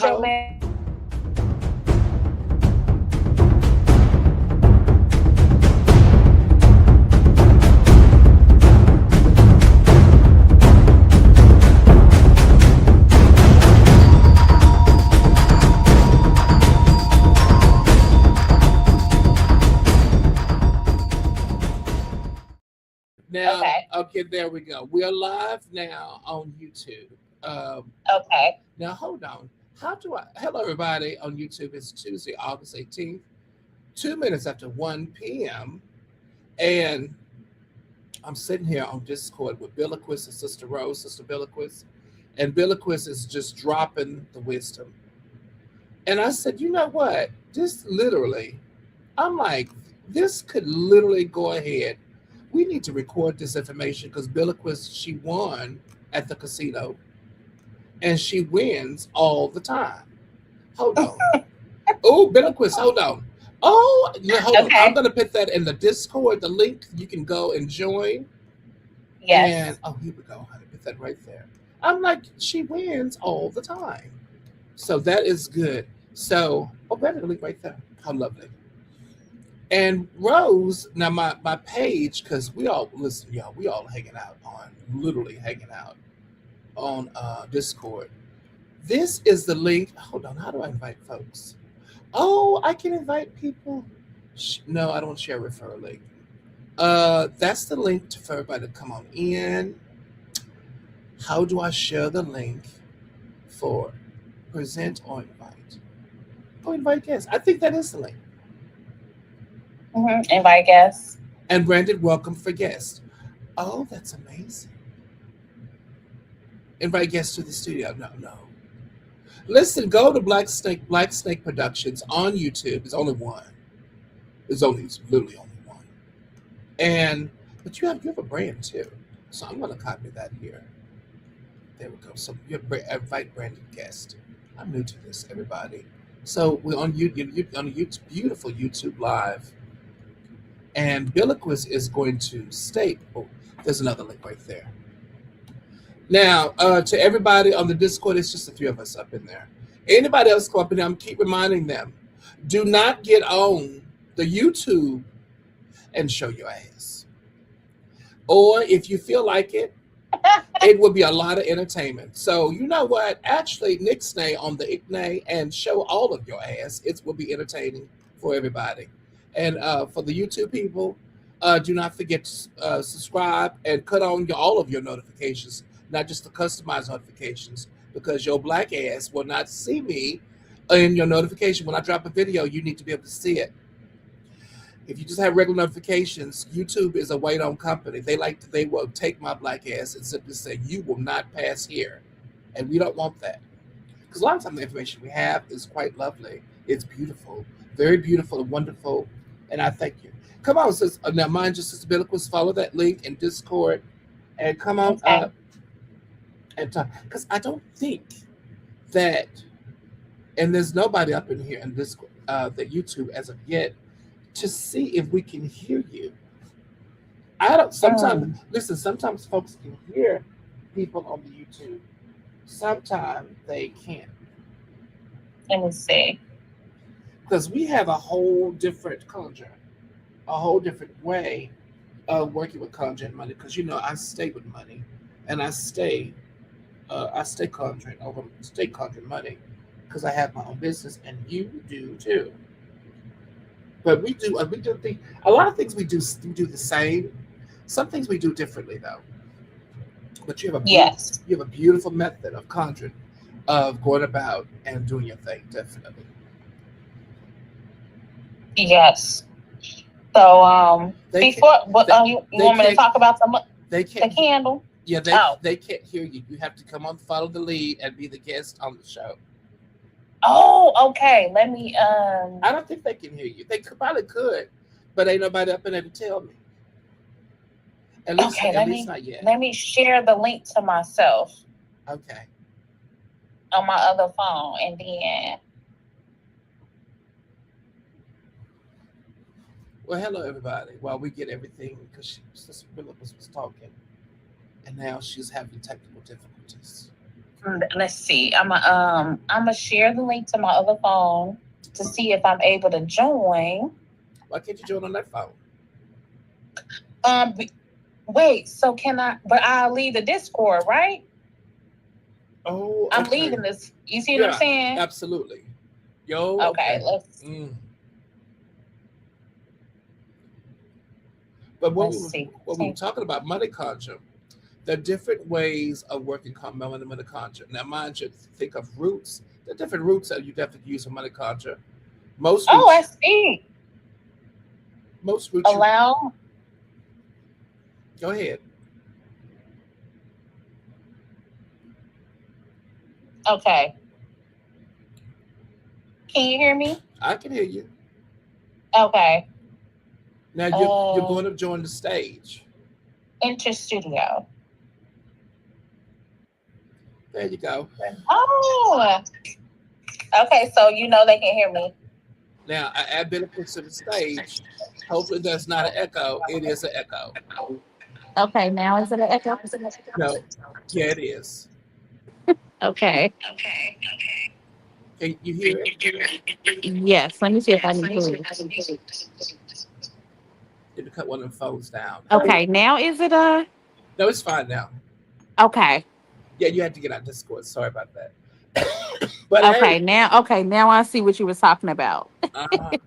intro. Now, okay, there we go. We're live now on YouTube. Um, Okay. Now, hold on. How do I? Hello, everybody on YouTube. It's Tuesday, August 18th, 2 minutes after 1 p.m. And I'm sitting here on Discord with Bilquis and Sister Rose, Sister Bilquis. And Bilquis is just dropping the wisdom. And I said, you know what? This literally, I'm like, this could literally go ahead. We need to record this information because Bilquis, she won at the casino and she wins all the time. Hold on. Oh, Bilquis, hold on. Oh, no, hold on. I'm Okay. going to put that in the Discord, the link. You can go and join. And, Yes. oh, here we go. I put that right there. I'm like, she wins all the time. So that is good. So, oh, better link right there. How lovely. And Rose, now my page, because we all listen, y'all, we all hanging out on literally hanging out on Discord. This is the link. Hold on, how do I invite folks? Oh, I can invite people. No, I don't share referral link. That's the link for everybody to come on in. How do I share the link for present or invite? Oh, invite guests. I think that is the link. Invite guests. And branded welcome for guests. Oh, that's amazing. Invite guests to the studio. No, no. Listen, go to Black Snake Productions on YouTube. There's only one. It's literally only one. And but you have a brand too. So I'm gonna copy that here. There we go. So you have invite branded guest. I'm new to this, everybody. So we're on YouTube on a YouTube, beautiful YouTube live. And Bilquis is going to state, oh, there's another link right there. Now, to everybody on the Discord, it's just the three of us up in there. Anybody else come up in there, I'm keep reminding them, do not get on the YouTube and show your ass. Or if you feel like it, it will be a lot of entertainment. So you know what? Actually, Nixnay on the Icknay and show all of your ass. It will be entertaining for everybody. And for the YouTube people, do not forget to subscribe and cut on all of your notifications, not just the customized notifications, because your black ass will not see me in your notification. When I drop a video, you need to be able to see it. If you just have regular notifications, YouTube is a wait-on company. They will take my black ass and simply say, you will not pass here. And we don't want that. Because a lot of times the information we have is quite lovely. It's beautiful, very beautiful and wonderful. And I thank you. Come on, sis. Now, mind you, Sister Bilquis, follow that link in Discord and come on up and talk. Because I don't think that, and there's nobody up in here in Discord, the YouTube as of yet, to see if we can hear you. I don't, sometimes, listen, sometimes folks can hear people on the YouTube. Sometimes they can't. Let me see. Because we have a whole different Conjure, a whole different way working with Conjure and money. Because I stay with money, and I stay conjuring money because I have my own business, and you do too. But we do think a lot of things we do the same. Some things we do differently though. But you have a beautiful method of conjuring, of going about and doing your thing. Definitely. Yes. So you want me to talk about the candle? Yeah, they can't hear you. You have to come on, follow the lead, and be the guest on the show. Oh, okay. Let me. I don't think they can hear you. They probably could, but ain't nobody up in there to tell me. At least not yet. Let me share the link to myself. Okay. On my other phone, and then. Well, hello everybody. While we get everything, because Sister Bilquis was talking, and now she's having technical difficulties. Let's see. I'm gonna share the link to my other phone to see if I'm able to join. Why can't you join on that phone? Um, b- Wait. So can I? But I'll leave the Discord, right? Oh, I'm okay. leaving this. You see what I'm saying? Absolutely. Yo, Okay. okay. Let's Mm. But let's see. what we were talking about, money conjure, there are different ways of working money conjure. Now, mind you, think of roots. There are different roots that you definitely use for money conjure. Most Oh, I roots, see. most roots, you Allow. go ahead. Okay. Can you hear me? I can hear you. Okay. Now you're Uh, going to join the stage. Enter studio. There you go. Oh. Okay. So they can hear me. Now I add benefits to the stage. Hopefully, there's not an echo. It is an echo. Okay. Now is it an echo? No, yeah, it is. Okay. Can you hear it? Yes. Let me see if I can move. You to cut one of the phones down. Okay. Now is it a? No, it's fine now. Okay. Yeah, you had to get out Discord. Sorry about that. But hey, Okay. Now. Okay. Now I see what you was talking about. uh,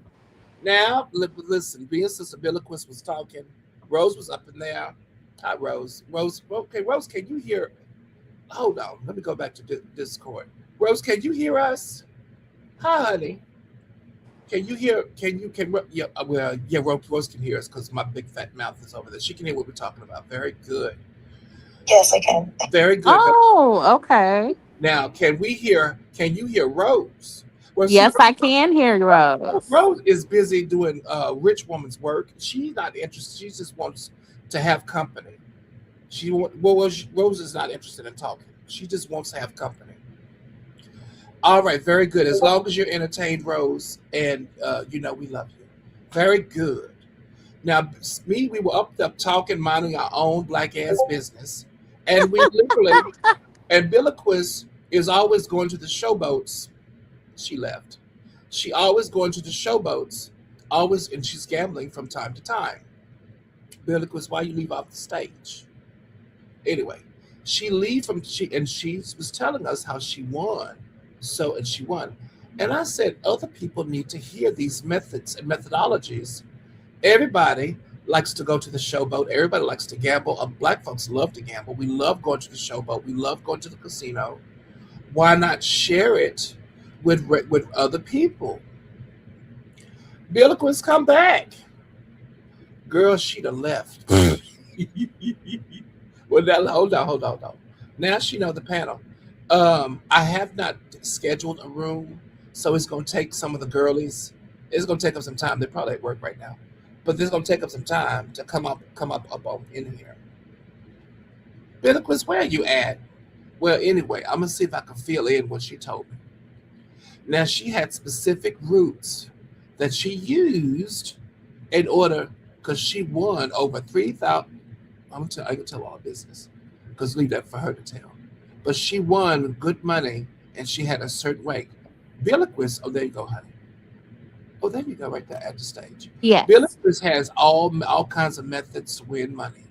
now listen. Being Sister Bilquis was talking, Rose was up in there. Hi, Rose. Rose. Okay, Rose. Can you hear? Hold on. Let me go back to Discord. Rose, can you hear us? Hi, honey. Can you hear? Yeah. Well, yeah. Rose can hear us because my big fat mouth is over there. She can hear what we're talking about. Very good. Yes, I can. Very good. Oh, okay. Now, can we hear? Can you hear Rose? Well, see, Yes, I can hear you, Rose. Rose is busy doing rich woman's work. She's not interested. She just wants to have company. Rose is not interested in talking. She just wants to have company. All right, very good. As long as you're entertained, Rose, and we love you. Very good. Now, we were up talking, minding our own black ass business, and we literally, and Bilquis is always going to the showboats. She left. She always going to the showboats, always, and she's gambling from time to time. Bilquis, why you leave off the stage? Anyway, she was telling us how she won. So and she won. And I said other people need to hear these methods and methodologies. Everybody likes to go to the showboat. Everybody likes to gamble. Black folks love to gamble. We love going to the showboat. We love going to the casino. Why not share it with other people? Bilquis, come back. Girl, she'd have left. Well, now, hold on. Now she know the panel. I have not scheduled a room, so it's gonna take some of the girlies. It's gonna take up some time. They're probably at work right now, but this gonna take up some time to come up on in here. Bilquis, where are you at? Well, anyway, I'm gonna see if I can fill in what she told me. Now she had specific routes that she used in order because she won over 3,000. I can tell all business because leave that for her to tell. But she won good money and she had a certain way. Bilquis, oh, there you go, honey. Oh, there you go, right there at the stage. Yes. Bilquis has all kinds of methods to win money.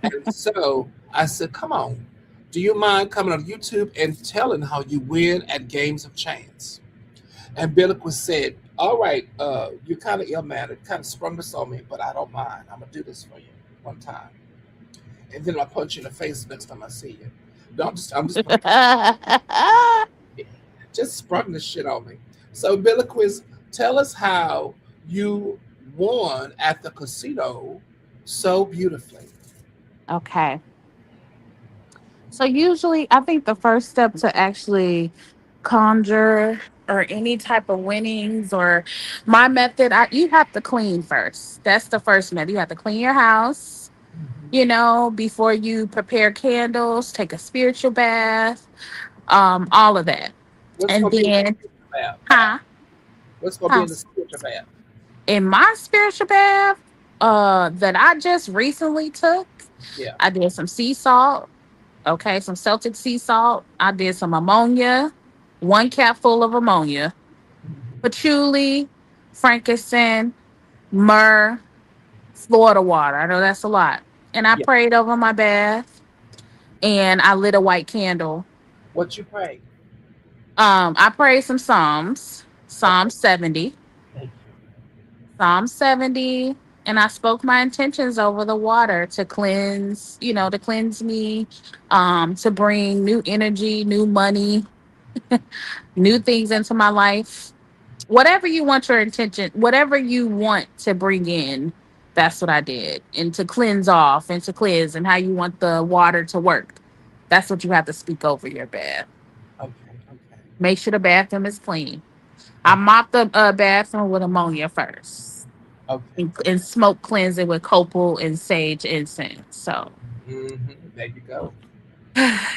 And so I said, come on, do you mind coming on YouTube and telling how you win at games of chance? And Bilquis said, all right, you're kind of ill-mannered, kind of sprung this on me, but I don't mind. I'm going to do this for you one time. And then I'll punch you in the face next time I see you. No, I'm just playing. Just sprung this shit on me. So, Bilquis, tell us how you won at the casino so beautifully. Okay. So usually I think the first step to actually conjure or any type of winnings or my method, you have to clean first. That's the first method. You have to clean your house, Mhm. before you prepare candles, take a spiritual bath, all of that. What's And going to be in the then, spiritual bath? huh? What's going to be Huh? in the spiritual bath? In my spiritual bath, that I just recently took, Yeah. I did some sea salt. Okay, some Celtic sea salt. I did some ammonia, 1 cap full of ammonia, Mhm. patchouli, frankincense, myrrh, Florida water. I know that's a lot. And I Yeah. prayed over my bath and I lit a white candle. What you pray? I prayed some Psalms, Okay. Psalm 70, Thank Psalm 70, and I spoke my intentions over the water to cleanse, to cleanse me, to bring new energy, new money, new things into my life. Whatever you want your intention, whatever you want to bring in, that's what I did. And to cleanse off and to cleanse and how you want the water to work. That's what you have to speak over your bath. you. Okay. Okay. Make sure the bathroom is clean. I Okay. mop the bathroom with ammonia first Okay. and smoke cleanse it with copal and sage incense. So There you go.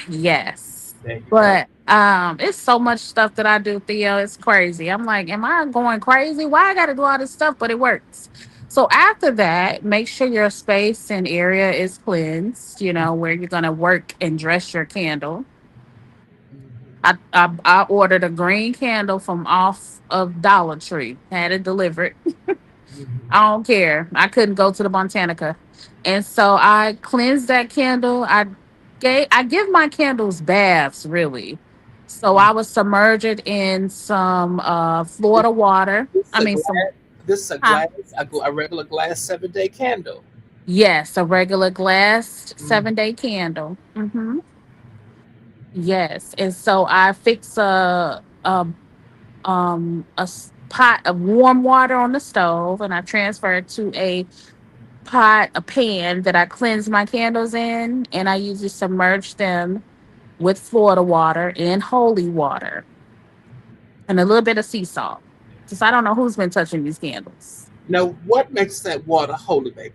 yes. There you go. But it's so much stuff that I do, Theo. It's crazy. I'm like, am I going crazy? Why I gotta do all this stuff? But it works. So after that, make sure your space and area is cleansed, where you're gonna work and dress your candle. Mhm. I ordered a green candle from off of Dollar Tree, had it delivered. Mhm. I don't care. I couldn't go to the Botanica. And so I cleansed that candle. I give my candles baths really. So Mhm. I was submerged in some This, Florida water. this is I a mean some glass. This is a huh? glass. A regular glass 7-day candle. Yes, a regular glass Mhm. 7-day candle. Yes. And so I fix a pot of warm water on the stove and I transfer it to a pan that I cleanse my candles in, and I usually submerge them with Florida water and holy water and a little bit of sea salt. Since I don't know who's been touching these candles. Now, what makes that water holy, baby?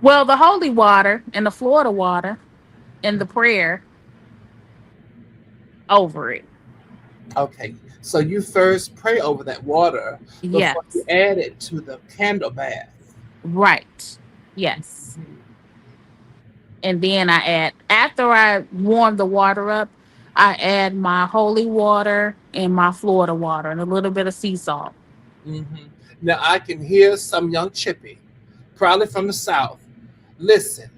Well, the holy water and the Florida water and the prayer over it. Okay, so you first pray over that water before you Yes. add it to the candle bath. Right. Yes. And then after I warm the water up, I add my holy water and my Florida water and a little bit of sea salt. Hmm. Now I can hear some young chippy, probably from the south. Listen,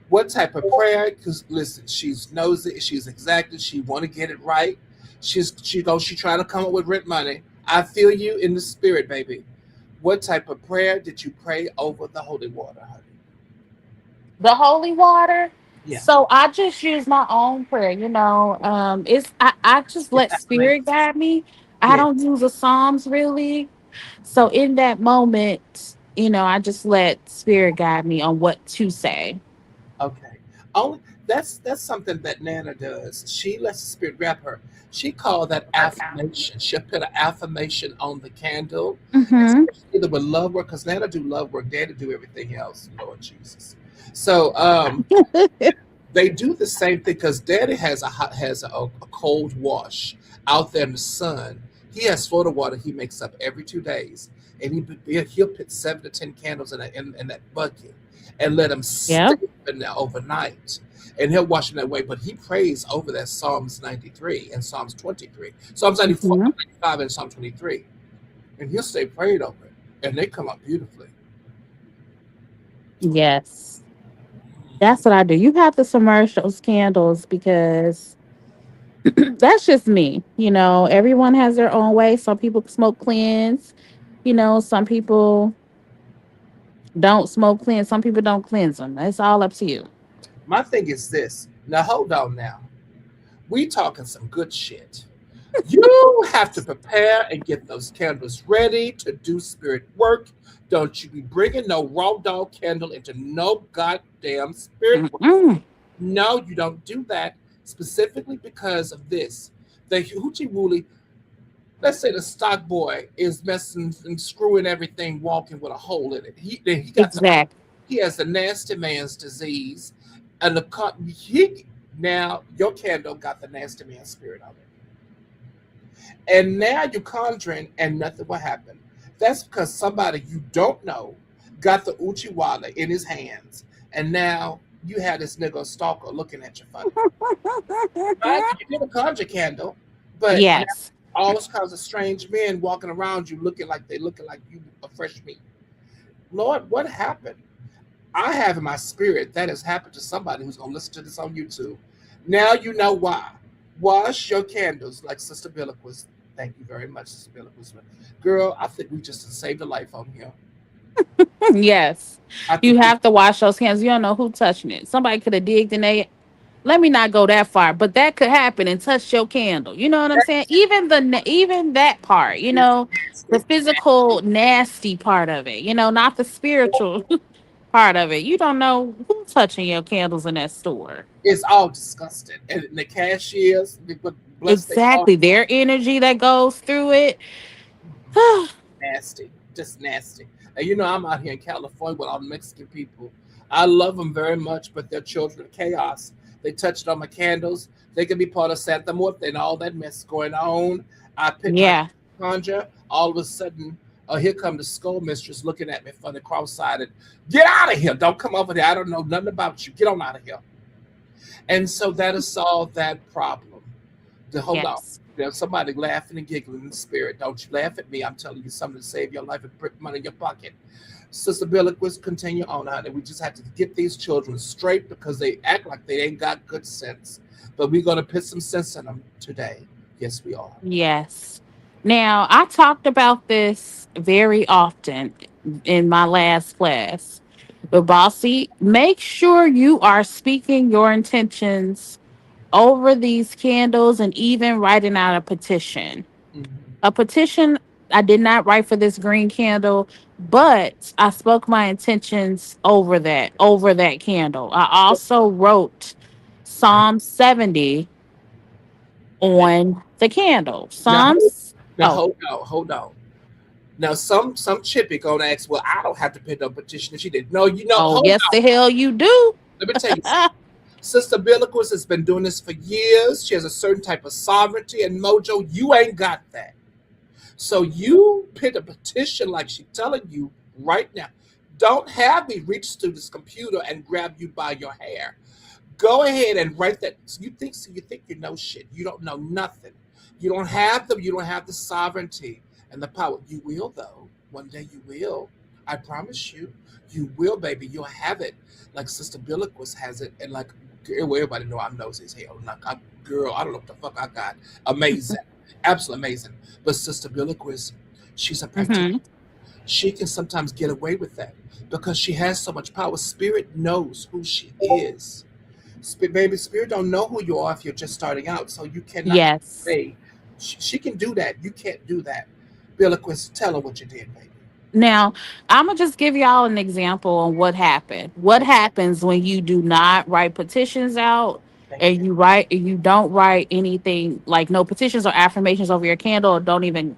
what type of prayer? Because listen, she's nosy, she's exacted, she want to get it right. She trying to come up with rent money. I feel you in the spirit, baby. What type of prayer did you pray over the holy water, honey? The holy water. Yeah, So I just use my own prayer, I just it's let spirit affirmation. guide me. I Yeah. don't use the Psalms really. So in that moment, I just let spirit guide me on what to say. Okay. Only that's something that Nana does. She lets the spirit grab her. She called that affirmation. She'll put an affirmation on the candle, Mm-hmm. especially either with love work, because Nana do love work, Daddy do everything else. Lord Jesus. So they do the same thing because Daddy has a cold wash out there in the sun. He has Florida water he makes up every 2 days, and he'll put 7 to 10 candles in that bucket and let them stay Yep. in there overnight. And he'll wash them that way. But he prays over that Psalms 93 and Psalms 23, Psalms 94, Hmm. 95 and Psalm 23, and he'll stay prayed over it, and they come out beautifully. Yes. That's what I do. You have to submerge those candles because that's just me. Everyone has their own way. Some people smoke cleanse. Some people don't smoke cleanse. Some people don't cleanse them. It's all up to you. My thing is this. Now hold on now. We talking some good shit. You have to prepare and get those candles ready to do spirit work. Don't you be bringing no raw dog candle into no goddamn spirit work. Mm-mm. No, you don't do that specifically because of this. The hoochie woolly, let's say the stock boy is messing and screwing everything, walking with a hole in it. Exactly. He has the nasty man's disease, and he now your candle got the nasty man spirit on it. And now you're conjuring and nothing will happen. That's because somebody you don't know got the Uchiwala in his hands. And now you had this nigga stalker looking at you funny. Mind you, you did a conjure candle, but now Yes. all those kinds of strange men walking around you looking like you a fresh meat. Lord, what happened? I have in my spirit that has happened to somebody who's gonna listen to this on YouTube. Now you know why. Wash your candles like Sister Bilquis. Thank you very much, Sister Bilquis. Girl, I think we just saved a life on here. Yes. I You think we have to wash those hands. You don't know who touching it. Somebody could have digged in they. Let me not go that far, but that could happen and touch your candle. You know what I'm saying? Even even that part, the physical nasty part of it, not the spiritual part of it. You don't know who touching your candles in that store. it's all disgusting. And the cashiers, bless their heart, Exactly. Their energy that goes through it. nasty, just nasty. And you know, I'm out here in California with all the Mexican people. I love them very much, but they're children of chaos. They touched on my candles. They can be part of Santa Muerte and all that mess going on. I pick my Yeah. conjure. All of a sudden, here come the skull mistress looking at me funny, cross-eyed. Get out of here! Don't come over here. I don't know nothing about you. Get on out of here. And so that has solved that problem. Hold on. Yes. There's somebody laughing and giggling in the spirit. Don't you laugh at me. I'm telling you something to save your life and put money in your pocket. Sister Bilquis, continue on, honey. We just have to get these children straight because they act like they ain't got good sense. But we're going to put some sense in them today. Yes, we are. Yes. Now, I talked about this very often in my last class. But, Bossy, make sure you are speaking your intentions over these candles and even writing out a petition. Mm-hmm. A petition I did not write for this green candle, but I spoke my intentions over that candle. I also wrote Psalm 70 on the candle. Now, Psalms. Oh, hold on. Now, some chippy gonna ask, well, I don't have to put no petition if she did. No, oh, hold yes, on. the hell you do. Let me tell you. Sister Bilquis has been doing this for years. She has a certain type of sovereignty and mojo. You ain't got that. So you put a petition like she's telling you right now. Don't have me reach through this computer and grab you by your hair. Go ahead and write that. You think you know shit. You don't know nothing. You don't have the sovereignty and the power. You will though. One day you will. I promise you. You will, baby. You'll have it. Like Sister Bilquis has it, and like everybody know I'm nosy as hell. Like girl, I don't know what the fuck I got. Amazing. Absolutely amazing. But Sister Bilquis, she's a practitioner. Hmm. She can sometimes get away with that because she has so much power. Spirit knows who she is. Baby, Spirit don't know who you are if you're just starting out, so you cannot Yes. say she can do that. You can't do that. Bilquis, tell her what you did, baby. Now, I'm gonna just give y'all an example on what happened. What Okay, happens when you do not write petitions out thank and you. you don't write anything like no petitions or affirmations over your candle or don't even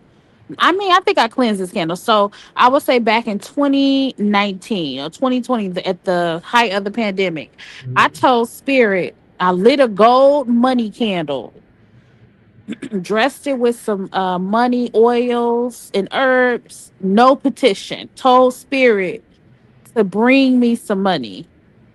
I mean, I think I cleansed this candle. So I would say back in 2019 or 2020, at the height of the pandemic, I Mhm. told Spirit, I lit a gold money candle, dressed it with some money oils and herbs, no petition. Told Spirit to bring me some money.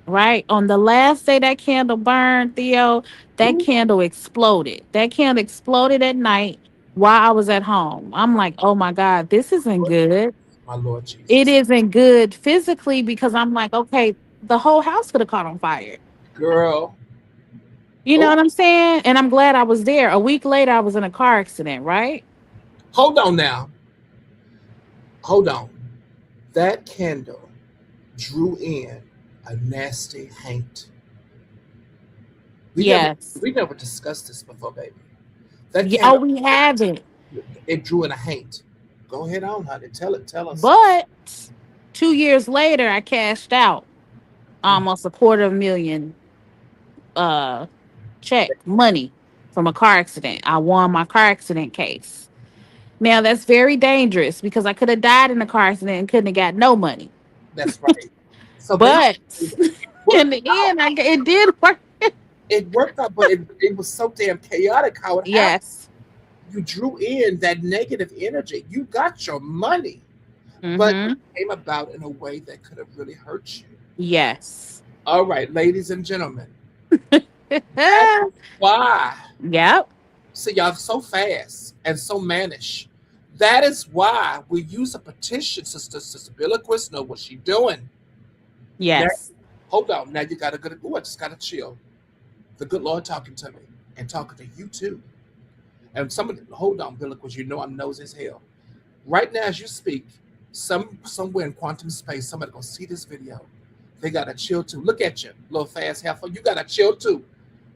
Right on the last day that candle burned, Theo, that Ooh, candle exploded. That candle exploded at night while I was at home. I'm like, oh my God, this isn't good. my Lord It Jesus. isn't good physically because I'm like, okay, the whole house could have caught on fire. Girl. You know Oh, what I'm saying? And I'm glad I was there. A week later, I was in a car accident, right? hold on now. Hold on. That candle drew in a nasty haint. We never Yes. we never discussed this before, baby. That Yeah, oh, candle, we haven't. it drew in a haint. Go ahead on, honey. Tell us. But 2 years later, I cashed out Mm, almost a quarter of a million uh check money from a car accident. I won my car accident case. Now that's very dangerous because I could have died in a car accident and couldn't have got no money. that's right. So basically, But it in worked the out. end, it did work. It worked out, but it was so damn chaotic how it happened. Yes. You drew in that negative energy. You got your money, but it Mm-hmm. came about in a way that could have really hurt you. Yes. All right, ladies and gentlemen, that is why. Yep. See, y'all so fast and so mannish. That is why we use a petition, Sister Bilquis know what she doing. Now, Yes. hold on. Now you gotta go. Ooh, I just gotta chill. The good Lord talking to me and talking to you too. And somebody, hold on, Bilquis. You know I'm nosy as hell. Right now, as you speak, somewhere in quantum space, somebody gonna see this video. They gotta chill too. Look at you, little fast heifer. You gotta chill too.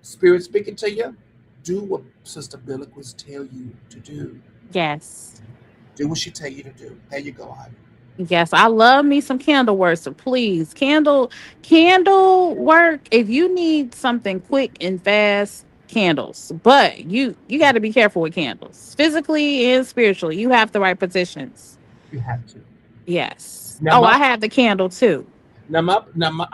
Spirit speaking to you. Do what Sister Bilquis tell you to do. Yes. Do what she tell you to do. There you go, honey. Yes, I love me some candle work. So please, candle work. If you need something quick and fast, candles. But you got to be careful with candles, physically and spiritually. You have the right positions. You have to. Yes. Now Oh, my I have the candle too.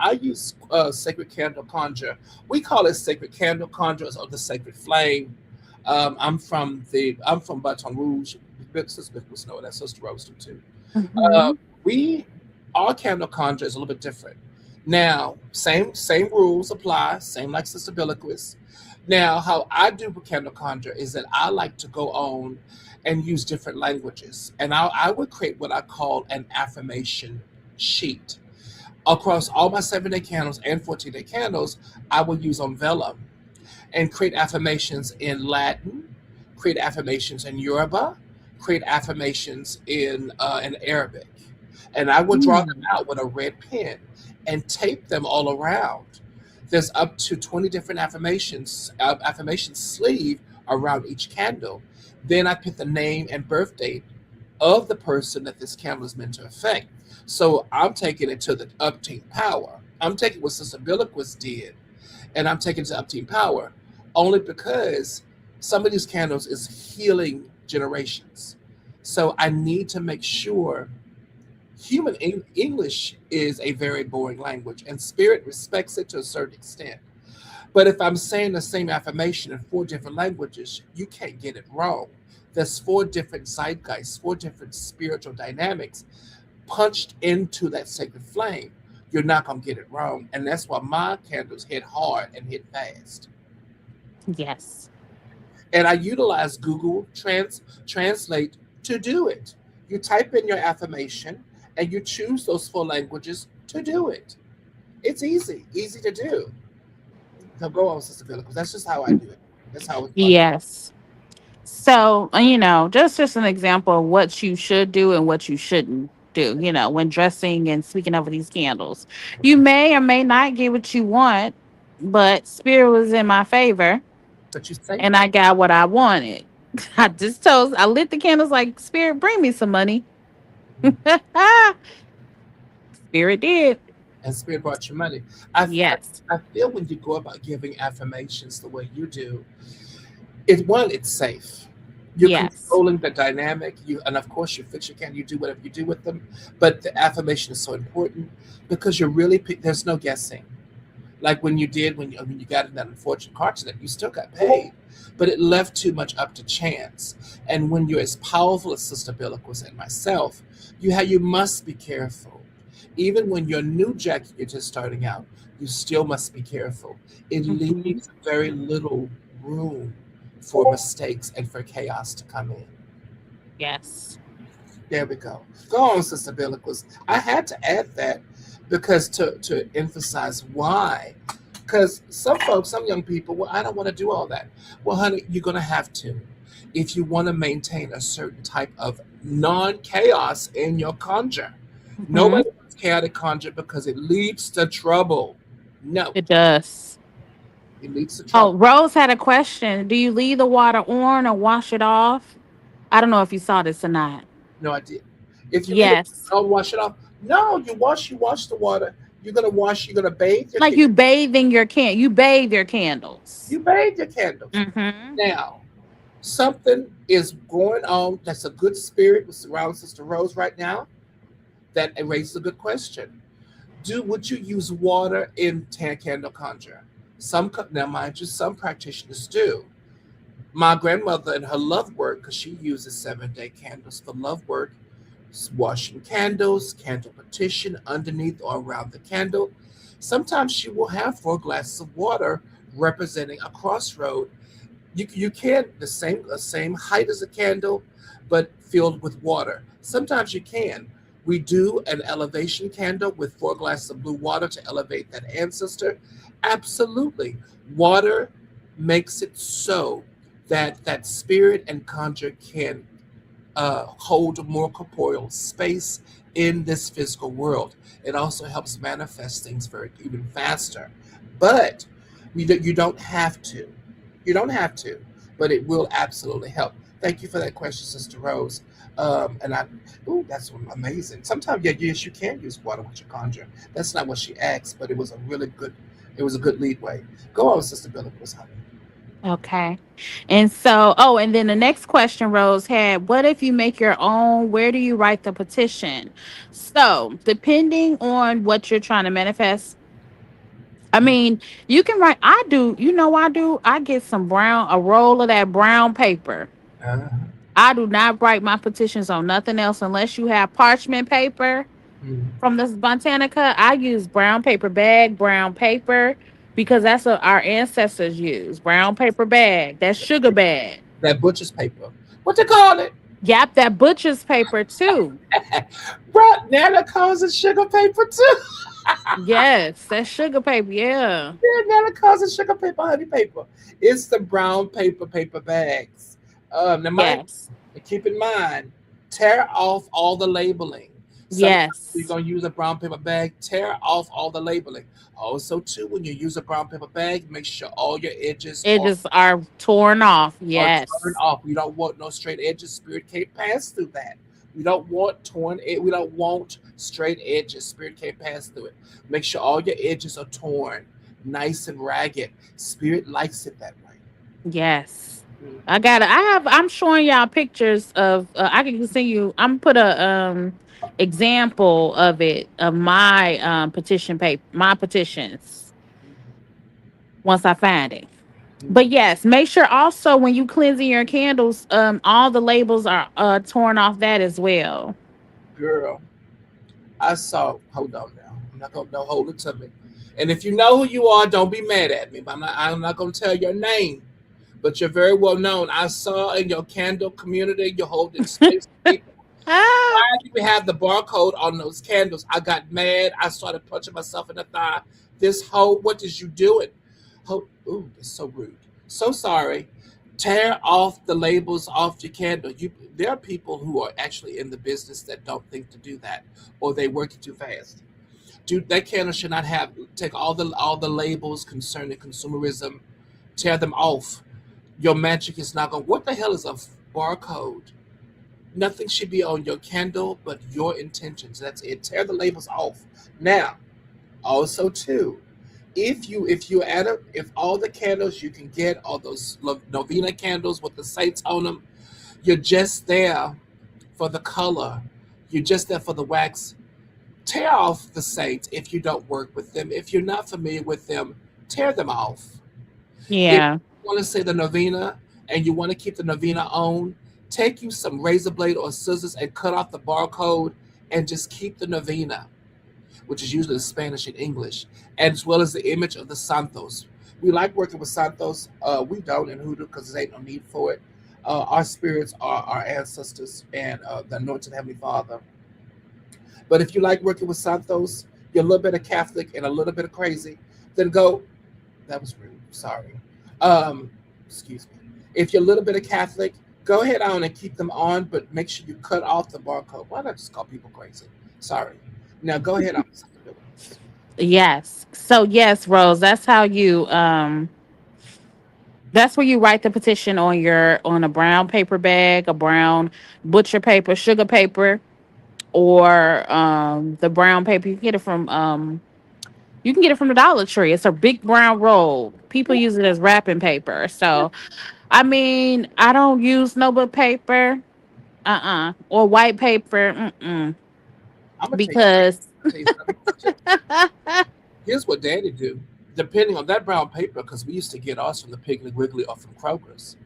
I use sacred candle conjure. We call it sacred candle conjures or the sacred flame. I'm from Baton Rouge. Sister Nicholas know that. Sister Rose do too. Uh, Hmm. we our candle conjure is a little bit different. Now, same rules apply, same like Sister Bilquis. Now, how I do with candle conjure is that I like to go on and use different languages, and I would create what I call an affirmation sheet across all my 7-day candles and 14-day candles. I will use on vellum and create affirmations in Latin, create affirmations in Yoruba, create affirmations in Arabic, and I would draw them Mm. out with a red pen and tape them all around. There's up to 20 different affirmation sleeve around each candle. Then I put the name and birth date of the person that this candle is meant to affect. So I'm taking it to the upteenth power. I'm taking what Sister Bilquis did, and I'm taking it to upteenth power only because some of these candles is healing generations. So I need to make sure English is a very boring language, and spirit respects it to a certain extent. But if I'm saying the same affirmation in 4 different languages, you can't get it wrong. There's 4 different zeitgeists, 4 different spiritual dynamics punched into that sacred flame. You're not gonna get it wrong, and that's why my candles hit hard and hit fast. Yes. And I utilize Google Translate to do it. You type in your affirmation and you choose those 4 languages to do it. It's easy to do. So go on, Sister Philip, because that's just how I do it. That's how it's done. Yes. So, just an example of what you should do and what you shouldn't do, when dressing and speaking over these candles. You may or may not get what you want, but spirit was in my favor But you say and I got what I wanted. I lit the candles like, spirit, bring me some money. Spirit did. and spirit brought you money. I, I Yes. I feel when you go about giving affirmations the way you do, it's safe. You're Yes. controlling the dynamic. And of course you fix your can. You do whatever you do with them, but the affirmation is so important because you're really there's no guessing. Like when you did when you got in that unfortunate car accident, you still got paid, but it left too much up to chance. And when you're as powerful as Sister Bilquis and myself, you must be careful. Even when you're new Jack, you're just starting out, you still must be careful. It Hmm. leaves very little room for mistakes and for chaos to come in. Yes. There we go. Go on, Sister Bilquis. I had to add that because to emphasize why. Because some folks, some young people, well, I don't want to do all that. Well, honey, you're going to have to if you want to maintain a certain type of non chaos in your conjure. Hmm. Nobody wants chaotic conjure because it leads to trouble. No, It does. it leads to Oh, trouble. Rose had a question. Do you leave the water on or wash it off? I don't know if you saw this or not. No idea. If you leave it, Yes. don't wash it off. No, you wash the water. You're gonna bathe your Like you bathe your candles. you bathe your candles. Mm-hmm. Now, something is going on that's a good spirit with around Sister Rose right now. That raises a good question. Would you use water in tan candle conjure? Now, mind you, some practitioners do. My grandmother in her love work, because she uses 7-day candles for love work, washing candles, candle petition underneath or around the candle. Sometimes she will have 4 glasses of water representing a crossroad. You can the same height as a candle, but filled with water. Sometimes you can. We do an elevation candle with 4 glasses of blue water to elevate that ancestor. Absolutely, water makes it so that that spirit and conjure can hold more corporeal space in this physical world. It also helps manifest things very even faster. But you don't have to. You don't have to, but it will absolutely help. Thank you for that question, Sister Rose. And I, ooh, that's amazing. Sometimes, yeah, yes, you can use water with your conjure. That's not what she asked, but it was a good lead way. Go on, Sister Bilquis, honey. Okay. And so, oh, and then the next question Rose had, what if you make your own? Where do you write the petition? So, depending on what you're trying to manifest, I mean, you can write, I do, I get a roll of that brown paper. Uh, I do not write my petitions on nothing else unless you have parchment paper mm, from the Botanica. I use brown paper bag, brown paper, because that's what our ancestors use. Brown paper bag. That's sugar bag. that butcher's paper. What they call it? Yep, that butcher's paper too. Bro, Nana calls it sugar paper too. Yes, that's sugar paper. Yeah. Yeah, Nana calls it sugar paper, honey paper. It's the brown paper bags. Now, mind, Yes. keep in mind, tear off all the labeling. Sometimes you're Yes. gonna use a brown paper bag. Tear off all the labeling. Also, too, when you use a brown paper bag, make sure all your edges Edges are torn off. are turned Yes. off. We don't want no straight edges. Spirit can't pass through that. We don't want we don't want straight edges. Spirit can't pass through it. Make sure all your edges are torn, nice and ragged. Spirit likes it that way. Yes. I'm showing y'all pictures of I can send you I'm put a example of it of my petition paper, my petitions once I find it. But yes, make sure also when you cleansing your candles, all the labels are torn off that as well. Girl, I saw. Hold on now. I'm not gonna no, hold it to me. And if you know who you are, don't be mad at me. But I'm not gonna tell your name. But you're very well known. I saw in your candle community you're holding space paper. Ah, Why do we have the barcode on those candles? I got mad. I started punching myself in the thigh. This hoe, what is you doing? Ooh, it's so rude. So sorry. Tear off the labels off your candle. There are people who are actually in the business that don't think to do that, or they work it too fast. Dude, that candle should not have. Take all the labels concerning consumerism. Tear them off. Your magic is not going. What the hell is a barcode? Nothing should be on your candle but your intentions. That's it. Tear the labels off. Now, also too, if all the candles you can get, all those novena candles with the saints on them, you're just there for the color. You're just there for the wax. Tear off the saints if you don't work with them. If you're not familiar with them, tear them off. If yeah. you want to say the novena and you want to keep the novena on, take you some razor blade or scissors and cut off the barcode and just keep the novena, which is usually the Spanish and English, as well as the image of the Santos. We like working with Santos. We don't in Hoodoo because there ain't no need for it. Our spirits are our ancestors and the anointed Heavenly Father. But if you like working with Santos, you're a little bit of Catholic and a little bit of crazy, then go. That was rude. Sorry. Um, Excuse me. If you're a little bit of Catholic, go ahead on and keep them on, but make sure you cut off the barcode. Why not just call people crazy? Sorry. Now go ahead on. Yes. So yes, Rose, that's where you write the petition on a brown paper bag, a brown butcher paper, sugar paper, or the brown paper. You can get it from the Dollar Tree. It's a big brown roll. People use it as wrapping paper. So I mean, I don't use no but paper, or white paper, I'm gonna tell you. because Tell you something. Here's what Daddy do. Depending on that brown paper, because we used to get ours from the Piggly Wiggly or from Kroger's,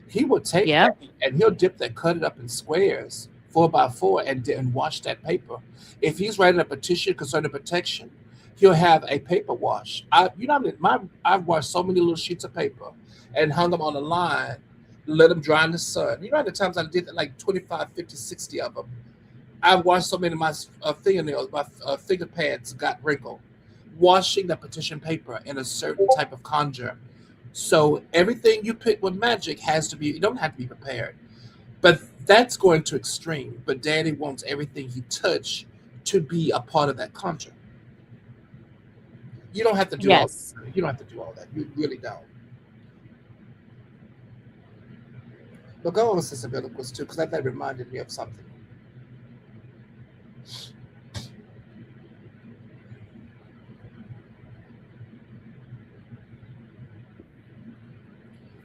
he would take that yep, and he'll dip that, cut it up in squares, 4 by 4, and wash that paper. If he's writing a petition concerning protection, You'll have a paper wash. I've washed so many little sheets of paper and hung them on a line, let them dry in the sun. You know how many times I did that, like 25, 50, 60 of them. I've washed so many of my fingernails, my finger pads got wrinkled. Washing the petition paper in a certain type of conjure. So everything you pick with magic has to be, you don't have to be prepared. But that's going to extreme. But Daddy wants everything he touch to be a part of that conjure. You don't have to do all. Yes. You don't have to do all that. You really don't. But go on, Sister Bilquis too, because that reminded me of something.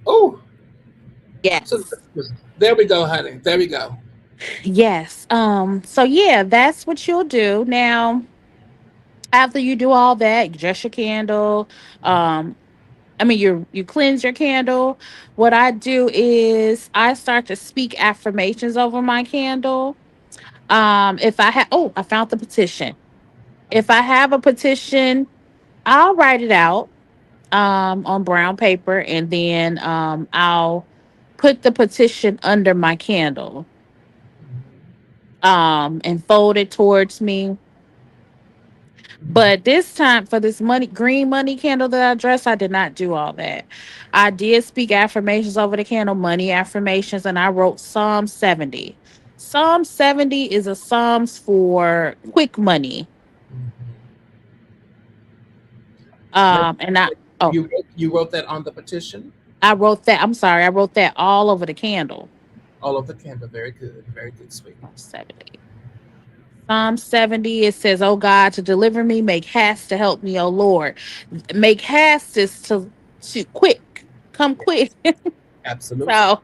Oh, so Yes. there we go, honey. There we go. Yes. So yeah, that's what you'll do. Now, after you do all that, you dress your candle. Um, you cleanse your candle. What I do is I start to speak affirmations over my candle. If I have, oh, I found the petition. If I have a petition, I'll write it out on brown paper, and then I'll put the petition under my candle and fold it towards me. But this time for this green money candle that I dressed, I did not do all that. I did speak affirmations over the candle, money affirmations, and I wrote Psalm 70. Psalm 70 is a Psalms for quick money. Now, And oh, you wrote that on the petition, I wrote that. I'm sorry, I wrote that all over the candle. all of the candle. Very good, sweet. Psalm 70. Psalm 70, it says, "Oh God, to deliver me, make haste to help me, oh Lord." Make haste is to quick, come quick. Absolutely. So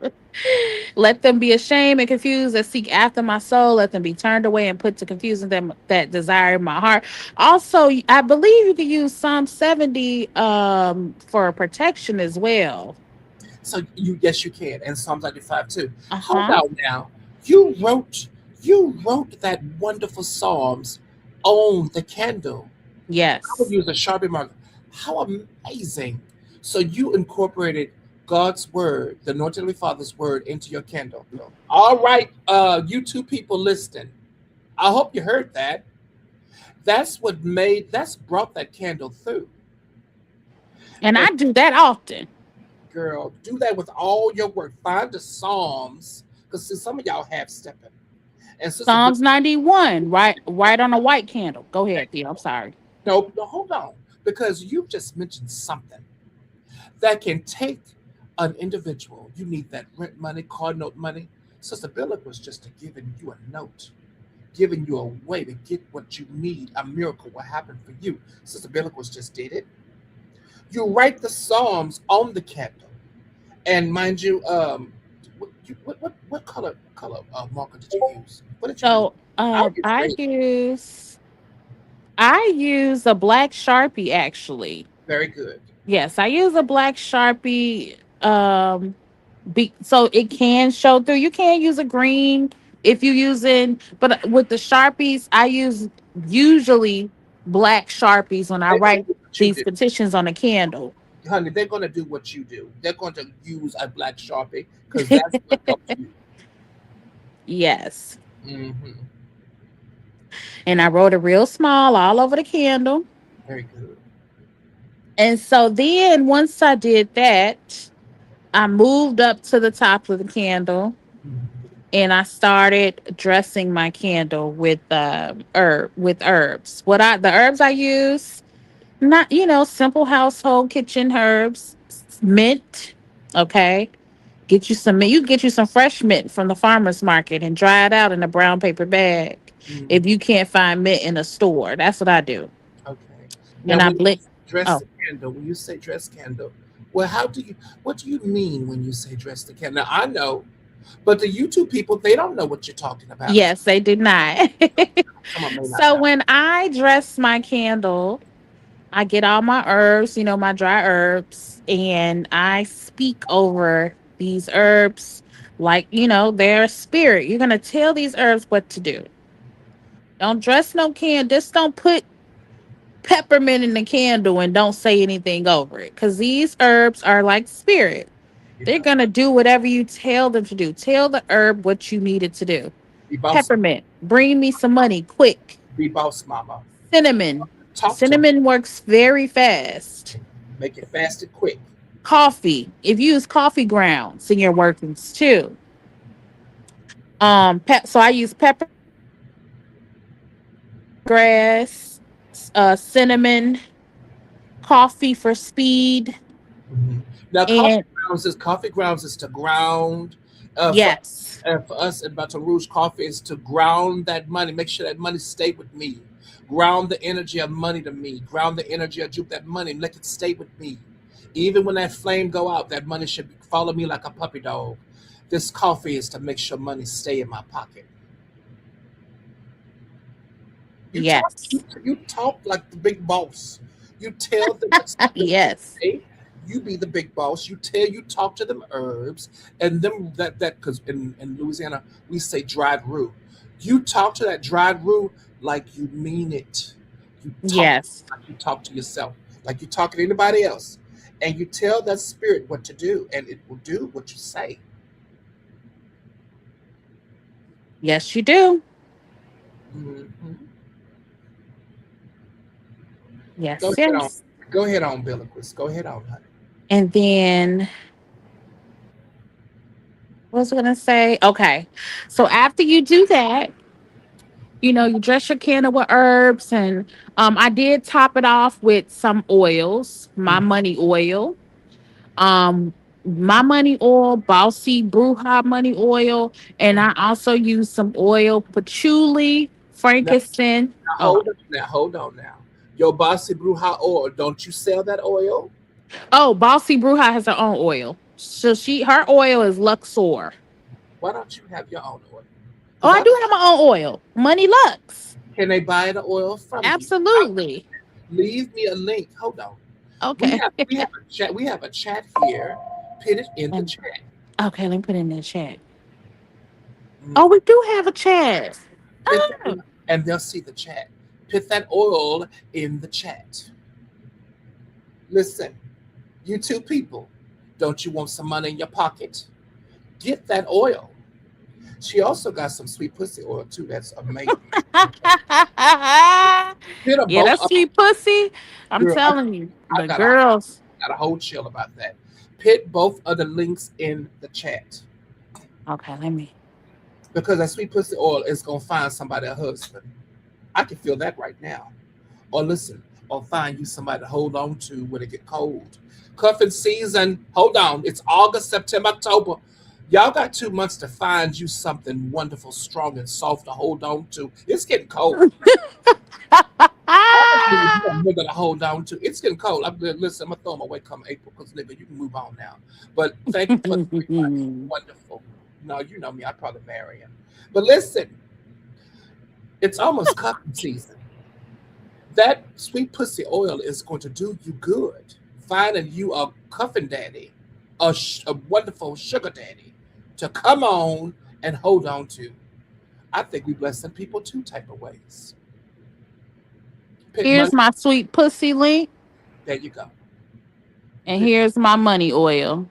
let them be ashamed and confused that seek after my soul. Let them be turned away and put to confusion them that desire my heart. Also, I believe you can use Psalm 70 for protection as well. So yes, you can, and Psalms 95 too. Hold Uh-huh. on now. You wrote you wrote that wonderful Psalms on the candle. I would Yes. use a Sharpie marker. How amazing! So you incorporated God's word, the Lord Heavenly Father's word, into your candle. All right, you two people listening. I hope you heard that. That's brought that candle through. And And I do that often. girl, do that with all your work. Find the Psalms, because see, some of y'all have stepping. And Sister Bill, Psalms 91, right on a white candle. Go ahead, Theo. I'm sorry. no, no, hold on, because you just mentioned something that can take an individual. You need that rent money, car note money. Sister Billick was just giving you a note, giving you a way to get what you need. A miracle will happen for you. Sister Billick was just did it. You write the Psalms on the candle, and mind you, what color marker did you use? What did you use? So I would use I red. use a black Sharpie actually. Very good. Yes, I use a black Sharpie. So it can show through. You can use a green if you using, but with the Sharpies, I use usually black Sharpies when I They're gonna write do what you these do, petitions on a candle. honey. They're gonna do what you do. They're going to use a black sharpie because that's what helps you. Yes. Hmm. And I wrote it real small all over the candle. Very good. And so then once I did that, I moved up to the top of the candle and I started dressing my candle with herbs. The herbs I use, not simple household kitchen herbs, mint, okay? Get you some mint. You can get you some fresh mint from the farmer's market and dry it out in a brown paper bag. If Hmm. you can't find mint in a store, that's what I do. Okay. Now, And I when you blend. dress Oh, the candle, when you say dress candle, well, how do you? What do you mean when you say dress the candle? Now, I know, but the YouTube people, they don't know what you're talking about. yes, they did not. Some of them may not So know. when I dress my candle, I get all my herbs, my dry herbs, and I speak over these herbs like, their spirit. You're going to tell these herbs what to do. Don't dress no can. Just don't put peppermint in the candle and don't say anything over it. Because these herbs are like spirit. You They're know, going to do whatever you tell them to do. Tell the herb what you need it to do. be boss, Peppermint, bring me some money quick. be boss mama. Cinnamon, Talk to me. cinnamon works very fast. Make it fast and quick. Coffee, if you use coffee grounds in your workings too. So I use grass, cinnamon, coffee for speed, Mhm. Now, and coffee grounds is to ground. For yes, for us in Baton Rouge, coffee is to ground that money. Make sure that money stay with me. Ground the energy of money to me. Ground the energy of that money. Let it stay with me. Even when that flame go out, that money should follow me like a puppy dog. This coffee is to make sure money stay in my pocket. yes, You talk like the big boss. You tell them what to yes, say. You be the big boss. You talk to them herbs and them that because in Louisiana we say dried roux. You talk to that dried roux like you mean it. You talk yes, like you talk to yourself, like you talk to anybody else, and you tell that spirit what to do, and it will do what you say. yes, you do. Mhm. Go Yes, ahead on. yes. Go ahead on, Bilquis. Go ahead on, honey. And then what was I gonna say? Okay, so after you do that, you dress your candle with herbs, and I did top it off with some oils, my Mhm. money oil, um, my money oil, Bossy Bruja money oil, and I also use some oil, patchouli, Now, frankincense. Oh, hold on now. Your Bossy Bruja oil, don't you sell that oil? oh, Bossy Bruja has her own oil, so her oil is Luxor. Why don't you have your own oil? Oh, Because I I do have my own oil, Money Lux. can they buy the oil from you? Absolutely. Leave me a link. Hold on. Okay. We have a chat. We have a chat here. Put it in the And chat. okay, let me put it in the chat. Mm, Oh, we do have a chat. Put that Oh. and they'll see the chat. Put that oil in the chat. Listen, you two people, don't you want some money in your pocket? Get that oil. She also got some sweet pussy oil too. That's amazing. Put them Yeah, both that's up, sweet pussy. I'm girl. telling you, I the got a girls. got a whole chill about that. Put both of the links in the chat Okay, let me. because that sweet pussy oil is gonna find somebody a husband. I can feel that right now. Or listen, or find you somebody to hold on to when it get cold. Cuffing season. Hold on. It's August, September, October. Y'all got 2 months to find you something wonderful, strong, and soft to hold on to. It's getting cold. Honestly, you got nigga to hold on to. It's getting cold. Listen, I'm gonna throw them away come April because nigga, you can move on now. But thank you for the request. Wonderful. No, you know me. I'd probably marry him. But listen, it's almost cuffing season. That sweet pussy oil is going to do you good. Finding you a cuffing daddy, a wonderful sugar daddy to come on and hold on to. I think we bless some people two type of ways. Put money. Here's my sweet pussy link, There you go. and Put, here's my money oil.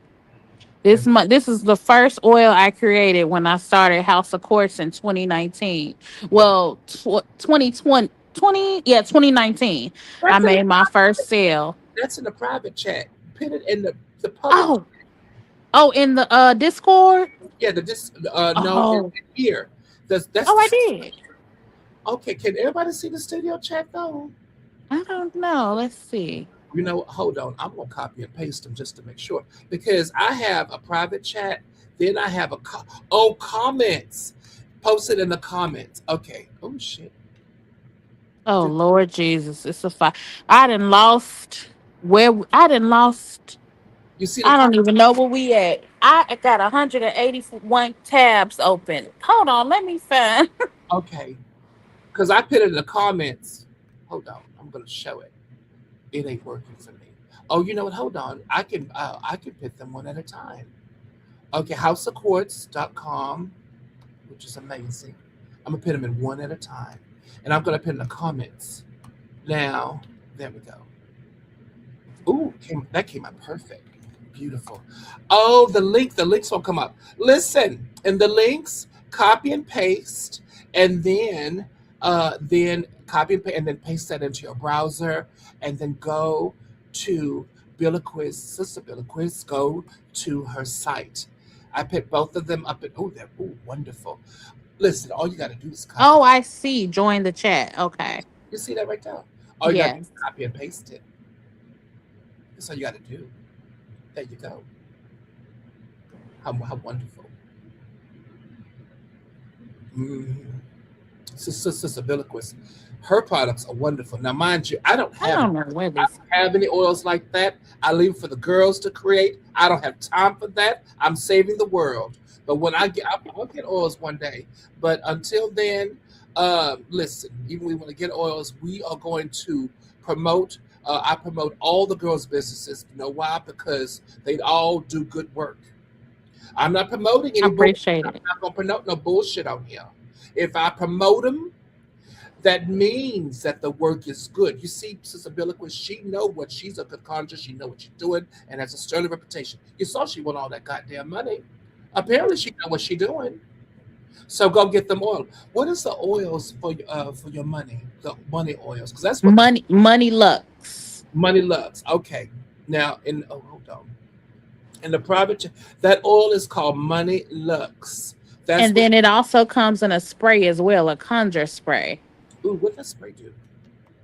and This is the first oil I created when I started House of Quartz in 2019. Well, 2020, 2019. I that's in the made my first sale. that's in the private chat. Put it in the public. Oh, oh, in the Discord. Yeah, the this no Oh, in here. That's oh, I the did. okay. Can everybody see the studio chat though? I don't know. Let's see. You know, hold on. I'm gonna copy and paste them just to make sure because I have a private chat. Then I have comments. Post it in the comments. Okay. Oh shit. Oh Did Lord Jesus, it's a fight. I done lost where I done lost. you see the I don't comment? even know where we at. I got 181 tabs open. Hold on, let me find. Okay. Because I put it in the comments. Hold on. I'm gonna show it. It ain't working for me. Oh, you know what? Hold on. I can put them one at a time. Okay, houseofquartz.com, which is amazing. I'm gonna put them in one at a time. And I'm gonna put in the comments. Now, There we go. Ooh, that came out perfect. Beautiful. Oh, the links won't come up. Listen, in the links, copy and paste, and then copy and paste, and then paste that into your browser, and then go to Bilquis, Sister Bilquis, go to her site. I put both of them up. Oh, they're wonderful. Listen, all you got to do is copy. Oh, I see. Join the chat. Okay. You see that right there? All you got to do Yes. is copy and paste it. That's all you got to do. There you go. How wonderful. Mm. Sister Bilquis, her products are wonderful. Now, mind you, I don't I have don't know where this. any oils like that. I leave for the girls to create. I don't have time for that. I'm saving the world. But when I'll get oils one day. But until then, listen. Even we want to get oils, we are going to promote. I promote all the girls' businesses. You know why? Because they all do good work. I'm not promoting I any bull. appreciate I'm it. not gonna promote no bullshit on here. If I promote them, that means that the work is good. You see, Sister Billiquis, she know what she's a good conjure. She know what she's doing, and has a sterling reputation. You saw she won all that goddamn money. Apparently, she know what she doing. So go get them oil. What is the oils for your money? The money oils, because that's what the Money Lux. money loves. Okay, now hold on. In the private, that oil is called Money Lux. That's And what. then it also comes in a spray as well, a conjure spray. Ooh, what does spray do?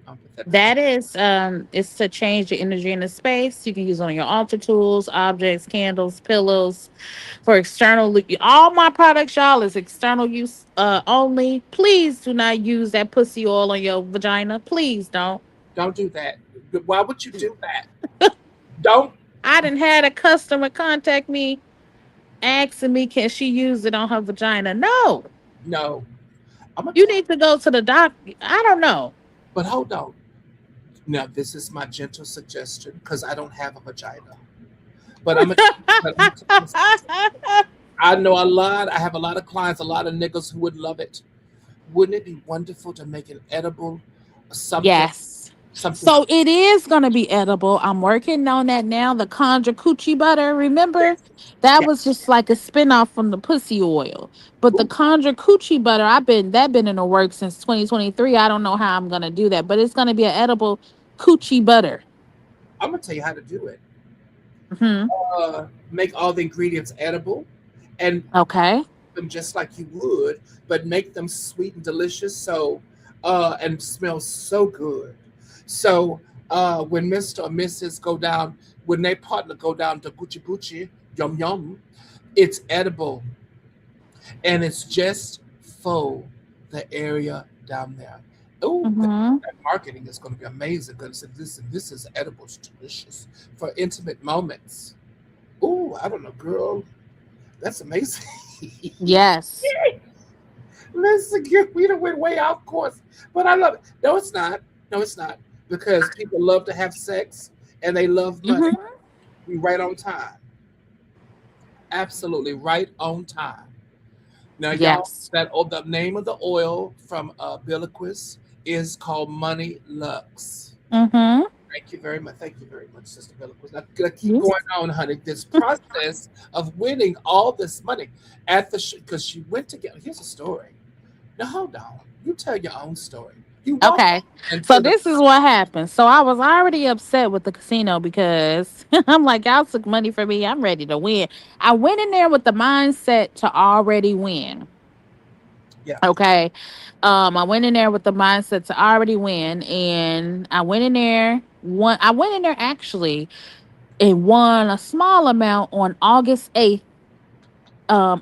I'll put that picture. That is it's to change the energy in the space. You can use it on your altar tools, objects, candles, pillows for external all my products, y'all, is external use only. Please do not use that pussy oil on your vagina. Please don't. Don't do that. Why would you do that? Don't. I didn't had a customer contact me asking me can she use it on her vagina. No. No. I'm gonna You tell you. need to go to the doctor. I don't know. But hold on. Now this is my gentle suggestion because I don't have a vagina. But I'm gonna tell you something. I know a lot. I have a lot of clients, a lot of niggas who would love it. Wouldn't it be wonderful to make an edible something, Yes. something? So it is going to be edible. I'm working on that now. The Conjure Coochie Butter. Remember? Yes. That Yeah. was just like a spinoff from the pussy oil. But the Ooh, Conjure Coochie Butter, been in the works since 2023. I don't know how I'm going to do that, but it's going to be an edible coochie butter. I'm gonna tell you how to do it. Hmm. Make all the ingredients edible, and Okay. them just like you would, but make them sweet and delicious. So, and smell so good. So, when Mr. or Mrs. go down, when they partner go down to Gucci Gucci, yum yum, it's edible, and it's just for the area down there. Oh, Hmm. that marketing is going to be amazing. Going to say, listen, this is edible, it's delicious for intimate moments. Oh, I don't know, girl, that's amazing. Yes. Listen, we done went way off course, but I love it. No, it's not. No, it's not because people love to have sex and they love money. Hmm. We right on time, absolutely right on time. Now, y'all, Yes. the name of the oil from Billiquis is called Money Lux. Hmm. Thank you very much. Thank you very much, Sister Billiquis. Now, gonna keep Yes. going on, honey. This process of winning all this money at the because she went to get. Here's a story. Now hold on. You tell your own story. You walk Okay. So into the this is what happened. So I was already upset with the casino because I'm like, y'all took money from me. I'm ready to win. I went in there with the mindset to already win. yeah. Okay. I went in there with the mindset to already win. And I went in there actually and won a small amount on August 8th,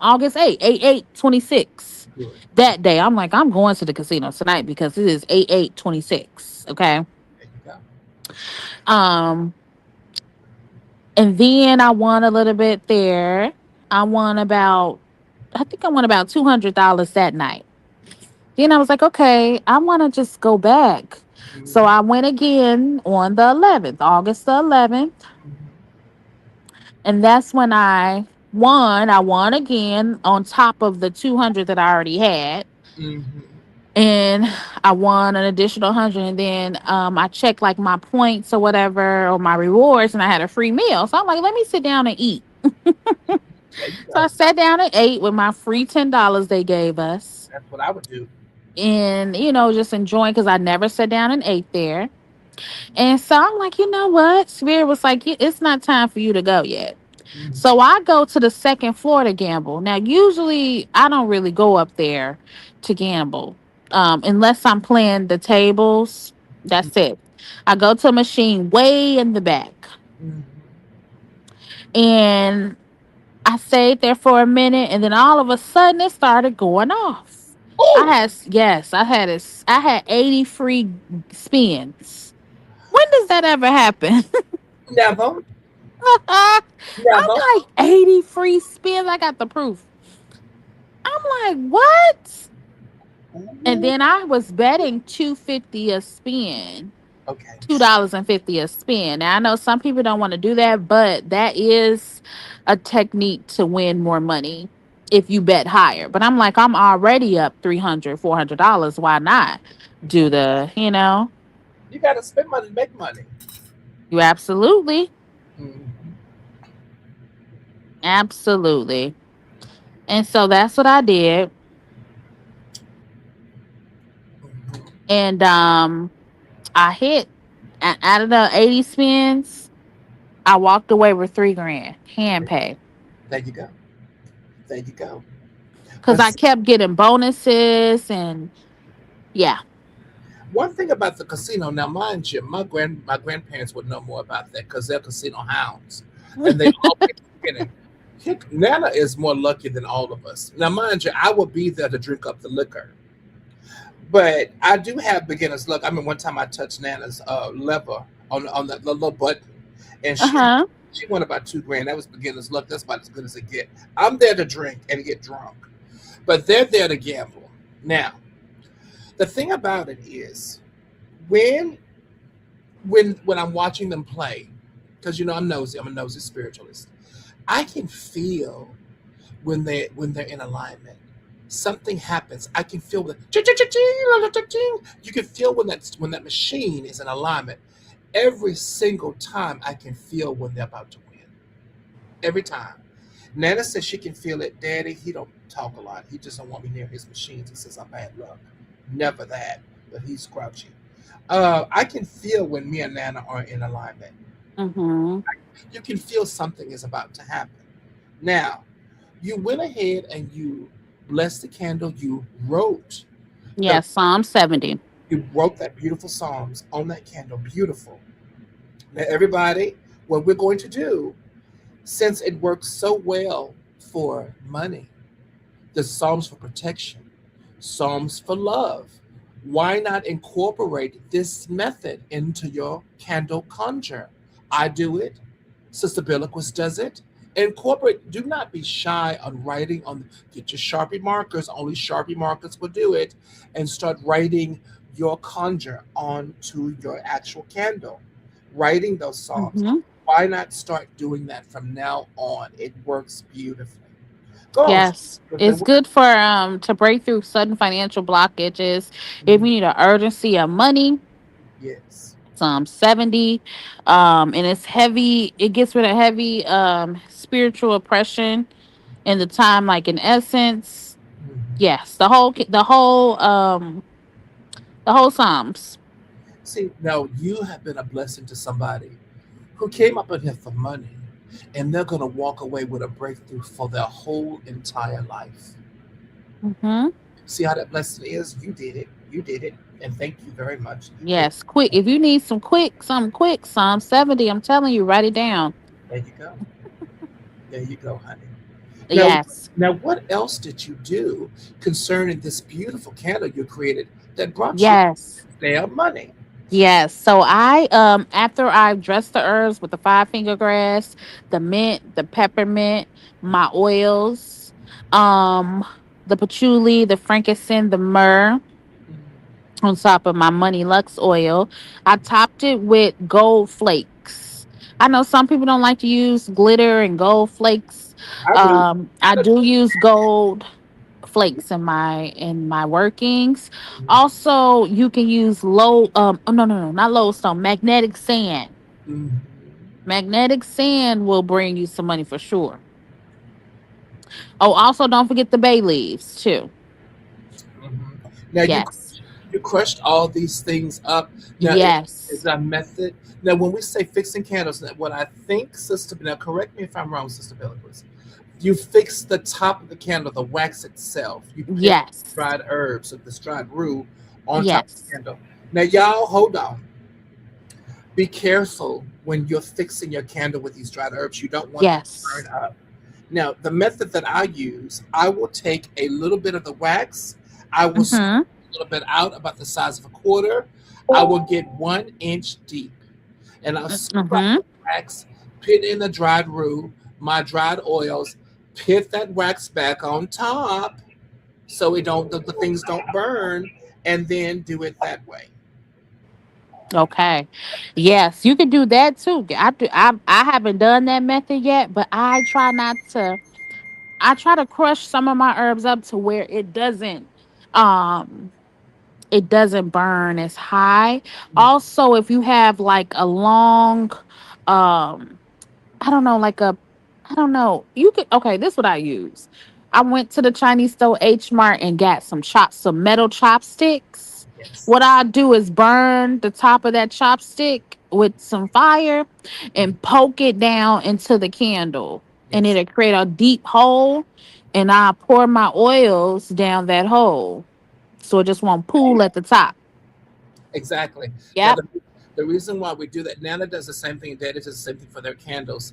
August 8th, 8/8/26. Good. That day, I'm like, I'm going to the casino tonight because it is 8/8/26. Okay. There you go. Um, and then I won a little bit there. I won about, I think I won about $200 that night. Then I was like, okay, I want to just go back. So Mhm, I went again on the 11th, August the 11th. mhm, And that's when I won. I won again on top of the 200 that I already had. mhm. and I won an additional 100. And then I checked like my points or whatever or my rewards, and I had a free meal. So I'm like, let me sit down and eat. There you So I go. sat down and ate with my free $10 they gave us, That's what I would do. and just enjoying because I never sat down and ate there. And so I'm like, you know what? Spirit was like, it's not time for you to go yet. Mhm. So I go to the second floor to gamble. Now, usually I don't really go up there to gamble unless I'm playing the tables. That's it. I go to a machine way in the back, Mhm. and I stayed there for a minute, and then all of a sudden it started going off. Oh, I had 80 free spins. When does that ever happen? never, never. I'm like 80 free spins. I got the proof. I'm like, what? And Ooh. then I was betting 250 a spin. Okay. $2.50 a spin. Now I know some people don't want to do that, but that is a technique to win more money if you bet higher. But I'm like, I'm already up $300, $400. Why not do the? You got to spend money to make money. You absolutely, Mhm. absolutely. And so that's what I did. Mhm. And I hit out of the 80 spins, I walked away with 3 grand hand pay There you go. There you go. because But I see, kept getting bonuses and yeah. one thing about the casino, now mind you, my grandparents would know more about that because they're casino hounds, and they always winning. Nana is more lucky than all of us. Now, mind you, I will be there to drink up the liquor, but I do have beginner's luck. I mean, one time I touched Nana's lever on the little button, and Uh huh. she won about 2 grand. That was beginner's luck. That's about as good as it get. I'm there to drink and get drunk, but they're there to gamble. Now, the thing about it is when when I'm watching them play, because I'm nosy. I'm a nosy spiritualist. I can feel when they're in alignment. Something happens. I can feel the you can feel when that machine is in alignment. Every single time I can feel when they're about to win. Every time. Nana says she can feel it. Daddy, he don't talk a lot. He just don't want me near his machines. He says I'm bad luck. Never that, but he's grouchy. I can feel when me and Nana are in alignment. Mm-hmm. You can feel something is about to happen. Now, you went ahead and you blessed the candle. The Yeah, Psalm 70. you wrote that beautiful psalms on that candle. Beautiful. Now, everybody, what we're going to do, since it works so well for money, the psalms for protection, psalms for love. Why not incorporate this method into your candle conjure? I do it. Sister Bilquis does it. Incorporate. Do not be shy on writing on. Get your Sharpie markers. Only Sharpie markers will do it, and start writing your conjure onto your actual candle. Writing those psalms. Mm-hmm. Why not start doing that from now on? It works beautifully. Go on. Yes. It's good for to break through sudden financial blockages. If you Mhm. need an urgency of money, Yes. Psalm 70. And it's heavy, it gets rid of heavy spiritual oppression in the time, like in essence. Mhm. Yes, the whole Psalms. See, now you have been a blessing to somebody who came up in here for money, and they're going to walk away with a breakthrough for their whole entire life. Mm-hmm. See how that blessing is? You did it. You did it. And thank you very much. It, Yes, quick. If you need something quick, Psalm 70, I'm telling you, write it down. there you go. There you go, honey. Now, Yes. now, what else did you do concerning this beautiful candle you created that brought you Yes. their money? Yes. So I after I dressed the herbs with the 5 finger grass, the mint, the peppermint, my oils, um, the patchouli, the frankincense, the myrrh on top of my money lux oil, I topped it with gold flakes. I know some people don't like to use glitter and gold flakes. I do. I do use gold. flakes in my workings. Also, you can use low oh no, not lodestone, magnetic sand. Mhm. Magnetic sand will bring you some money for sure. Oh, also don't forget the bay leaves too. Mhm. Now Yes. you crushed all these things up. Now is Yes. that a method? Now when we say fixing candles, now, what I think, Sister, now correct me if I'm wrong, Sister Bilquis. You fix the top of the candle, the wax itself. You put Yes. dried herbs of this dried roux on top of the Yes. candle. Now y'all hold on. Be careful when you're fixing your candle with these dried herbs. You don't want them to burn Yes. up. Now, the method that I use, I will take a little bit of the wax, I will scoop Mhm. a little bit out about the size of a quarter. I will get 1 inch deep, and I'll scoop out Mhm. the wax, put in the dried roux, my dried oils, put that wax back on top so it don't the things don't burn, and then do it that way. Okay. Yes, you can do that too. I haven't done that method yet, but I try to crush some of my herbs up to where um it doesn't burn as high. Also, if you have like a long um I don't know, like a, I don't know. You could, okay, this is what I use. I went to the Chinese store H Mart and got some metal chopsticks. Yes, What I do is burn the top of that chopstick with some fire and poke it down into the candle, and yes. it'll create a deep hole. And I pour my oils down that hole so it just won't pool at the top. Exactly. Now, Yep. the reason why we do that, Nana does the same thing, Daddy does the same thing for their candles.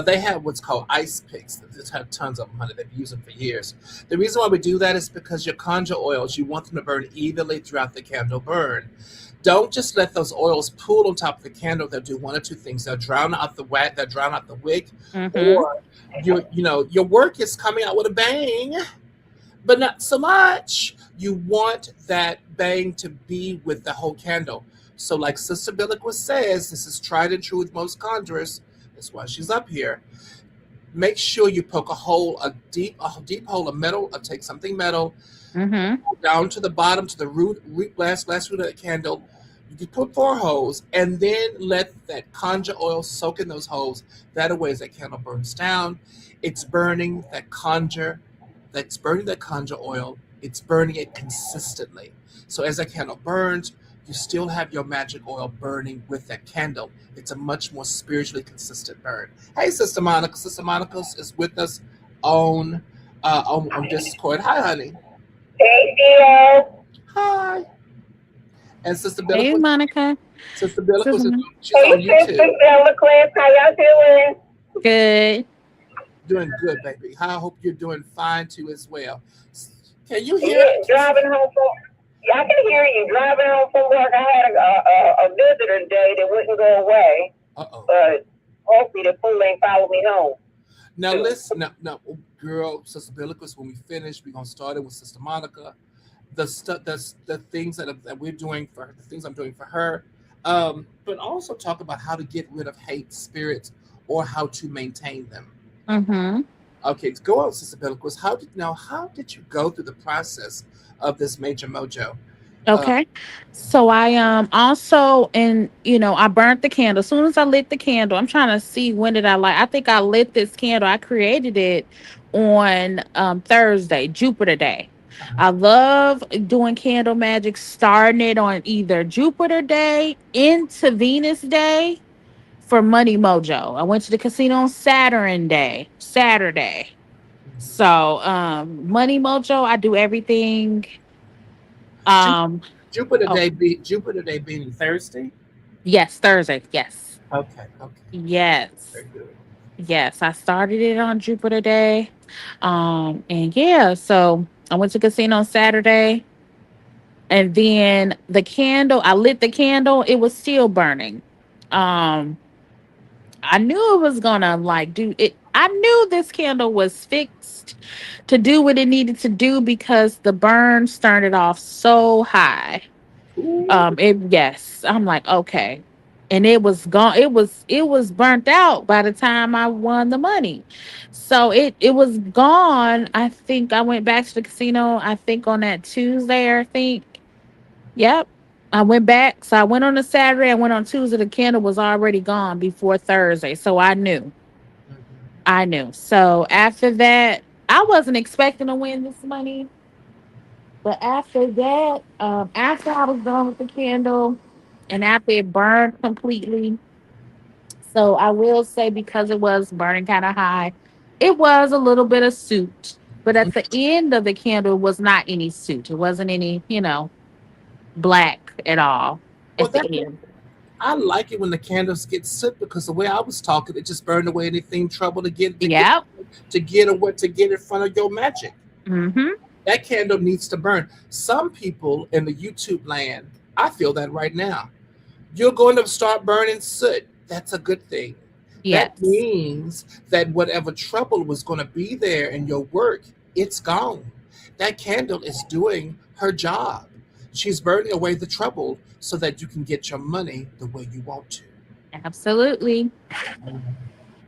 They have what's called ice picks. There's have tons of them, honey. They've used them for years. The reason why we do that is because your conjure oils, you want them to burn evenly throughout the candle burn. Don't just let those oils pool on top of the candle. They'll do one or two things. They'll drown out the wax, they'll drown out the wick, Mm-hmm. or your work is coming out with a bang, but not so much. You want that bang to be with the whole candle. So, like Sister Billiquis says, this is tried and true with most conjurers. That's why she's up here. Make sure you poke a deep hole of metal, or take something metal, Mm-hmm. down to the bottom to the last root of the candle. You can put 4 holes, and then let that conjure oil soak in those holes. That way, as that candle burns down, it's burning that conjure, that's burning that conjure oil. It's burning it consistently. So as that candle burns, you still have your magic oil burning with that candle. It's a much more spiritually consistent burn. Hey, Sister Monica. Sister Monica is with us on on Discord. Hi, honey. Hey, dear. Hi. And Sister Hey, Billiquis, Monica. Sister Billiquis is Susan. she's Hey, on Sister YouTube. Stella Class. How y'all doing? Good. Doing good, baby. I hope you're doing fine too as well. Can you hear Yeah, us? driving home from. Yeah, I can hear you. Driving home from work, I had a visitor today that wouldn't go away, Uh oh. but hopefully the fool ain't follow me home. Now listen, now, girl, Sister Billiquis. When we finish, we're gonna start it with Sister Monica. The stuff, the things that we're doing for her, the things I'm doing for her, but also talk about how to get rid of hate spirits or how to maintain them. Mm-hmm. Okay, go on, Sister Billiquis. How did you go through the process of this major mojo? Uh, Okay. So I also, and I burnt the candle. As soon as I lit the candle, I'm trying to see when did I light. I think I lit this candle. I created it on Thursday, Jupiter Day. I love doing candle magic, starting it on either Jupiter Day into Venus Day for Money Mojo. I went to the casino on Saturday. So Money Mojo, I do everything. Ju- Um oh, Jupiter Day being Thursday. yes, Thursday. Yes. Okay, okay, Yes. very good. Yes. I started it on Jupiter Day. And yeah, so I went to casino on Saturday, and then I lit the candle, it was still burning. Um, I knew it was gonna like do it. I knew this candle was fixed to do what it needed to do because the burn started off so high. Ooh, Yes. I'm like, okay. and it was gone. It was burnt out by the time I won the money. So it was gone. I think I went back to the casino, I think on that Tuesday, I think. Yep. I went back. So I went on a Saturday, I went on Tuesday. The candle was already gone before Thursday. So I knew. Mhm. I knew. So after that, I wasn't expecting to win this money. But after that, after I was done with the candle and after it burned completely, so I will say because it was burning kind of high, it was a little bit of soot. But at the end of the candle was not any soot. It wasn't any, black at all Well, at the that end. I like it when the candles get soot because the way I was talking, it just burned away anything trouble Yep. to get or what to get in front of your magic. Mm-hmm. That candle needs to burn. Some people in the YouTube land, I feel that right now. You're going to start burning soot. That's a good thing. That Yes. means that whatever trouble was going to be there in your work, it's gone. That candle is doing her job. She's burning away the trouble so that you can get your money the way you want to. Absolutely.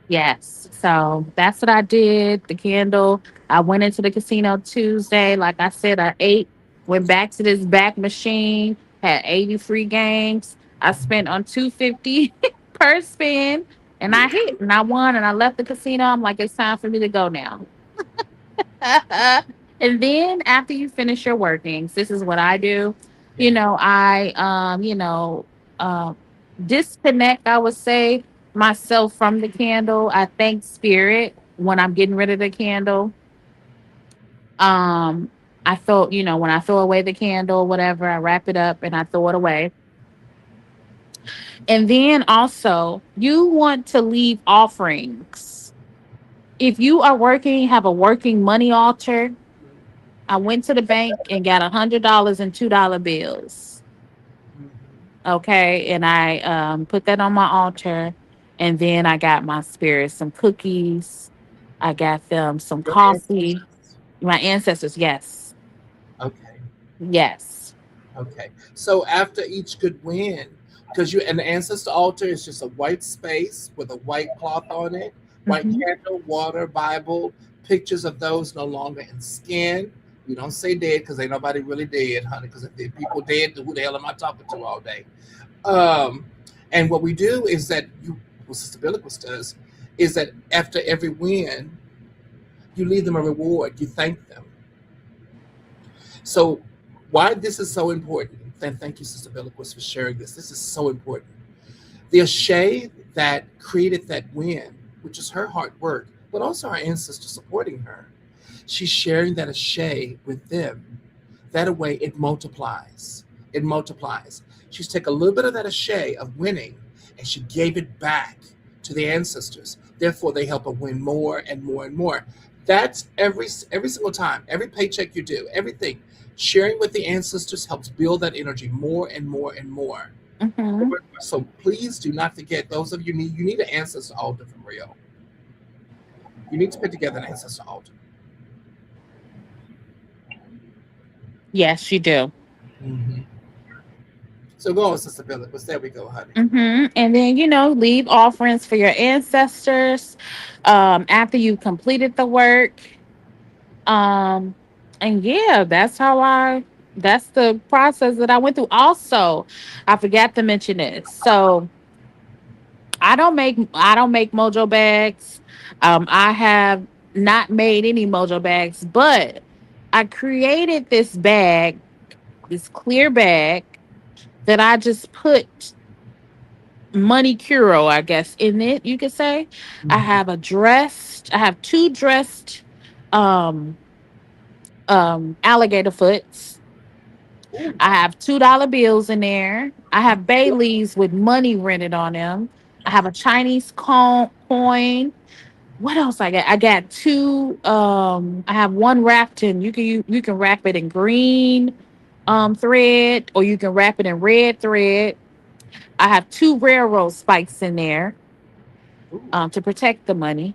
Yes. So that's what I did. The candle. I went into the casino Tuesday. Like I said, I ate, went back to this back machine, had 83 games. I spent on 250 per spin and I hit and I won and I left the casino. I'm like, it's time for me to go now. And then after you finish your workings, this is what I do. Yeah. I uh, disconnect, I would say, myself from the candle. I thank spirit when I'm getting rid of the candle. Um, I throw, when I throw away the candle, whatever, I wrap it up and I throw it away. And then also, you want to leave offerings. If you are working, have a working money altar, I went to the bank and got $100 in $2 bills. Mhm. Okay. And I put that on my altar. And then I got my spirits some cookies. I got them some Your coffee. ancestors. My ancestors, yes. Okay. Yes. Okay. So after each good win, because you and the ancestor altar is just a white space with a white cloth on it, white Hmm. candle, water, Bible, pictures of those no longer in skin. You don't say dead because ain't nobody really dead, honey. Because if there people dead, who the hell am I talking to all day? Um, and what we do is that what Sister Bilquis does, is that after every win, you leave them a reward. You thank them. So why this is so important, and thank you, Sister Bilquis, for sharing this. This is so important. The Ashe that created that win, which is her hard work, but also our ancestors supporting her. She's sharing that Ashe with them. That way it multiplies. It multiplies. She's taken a little bit of that Ashe of winning and she gave it back to the ancestors. Therefore, they help her win more and more and more. That's every single time, every paycheck you do, everything. Sharing with the ancestors helps build that energy more and more and more. Hmm. So please do not forget those of you need an ancestor altar from real. You need to put together an ancestor altar. Yes, you do. Mm-hmm. So go on, Sister Philip. There we go, honey. And then, leave offerings for your ancestors after you completed the work. Um, and yeah, that's the process that I went through. Also, I forgot to mention this. So I don't make mojo bags. I have not made any mojo bags, but I created this bag, this clear bag that I just put money curo, I guess, in it, you could say. Mm-hmm. I have two dressed um alligator foots. Ooh. I have $2 bills in there. I have bay leaves with money rented on them. I have a Chinese coin. What else I got? I got two. I have one wrapped in. You can wrap it in green thread, or you can wrap it in red thread. I have two railroad spikes in there Ooh. to protect the money.